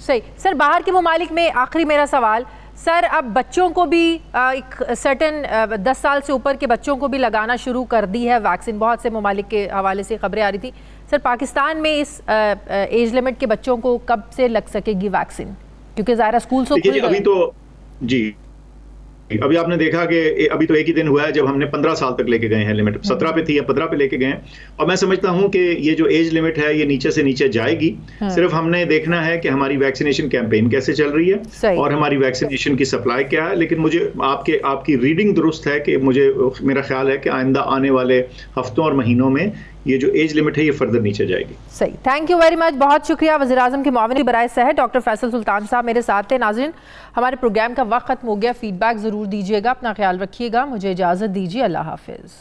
सही। सर, बाहर के ममालिक में आखिरी मेरा सवाल, सर अब बच्चों को भी एक सर्टन 10 साल से ऊपर के बच्चों को भी लगाना शुरू कर दी है वैक्सीन, बहुत से ममालिक के हवाले से खबरें आ रही थी। सर, पाकिस्तान में इस एज लिमिट के बच्चों को कब से लग सकेगी वैक्सीन, क्योंकि ज़ाहिर स्कूल से अभी तो जी अभी आपने देखा कि अभी तो एक ही दिन हुआ है जब हमने 15 साल तक लेके गए हैं लिमिट, 17 पे थी या 15 पे लेके गए हैं। और मैं समझता हूं कि ये जो एज लिमिट है ये नीचे से नीचे जाएगी। सिर्फ हमने देखना है कि हमारी वैक्सीनेशन कैंपेन कैसे चल रही है और हमारी वैक्सीनेशन की सप्लाई क्या है। लेकिन मुझे आपकी रीडिंग दुरुस्त है कि मेरा ख्याल है कि आइंदा आने वाले हफ्तों और महीनों में ये जो एज लिमिट है ये फर्दर नीचे जाएगी। सही, थैंक यू वेरी मच, बहुत शुक्रिया। वज़ीर आज़म के मुआविन बराए सेहत डॉक्टर फैसल सुल्तान साहब मेरे साथ थे। नाज़रीन, हमारे प्रोग्राम का वक्त खत्म हो गया, फीडबैक ज़रूर दीजिएगा, अपना ख्याल रखिएगा, मुझे इजाज़त दीजिए, अल्लाह हाफिज़।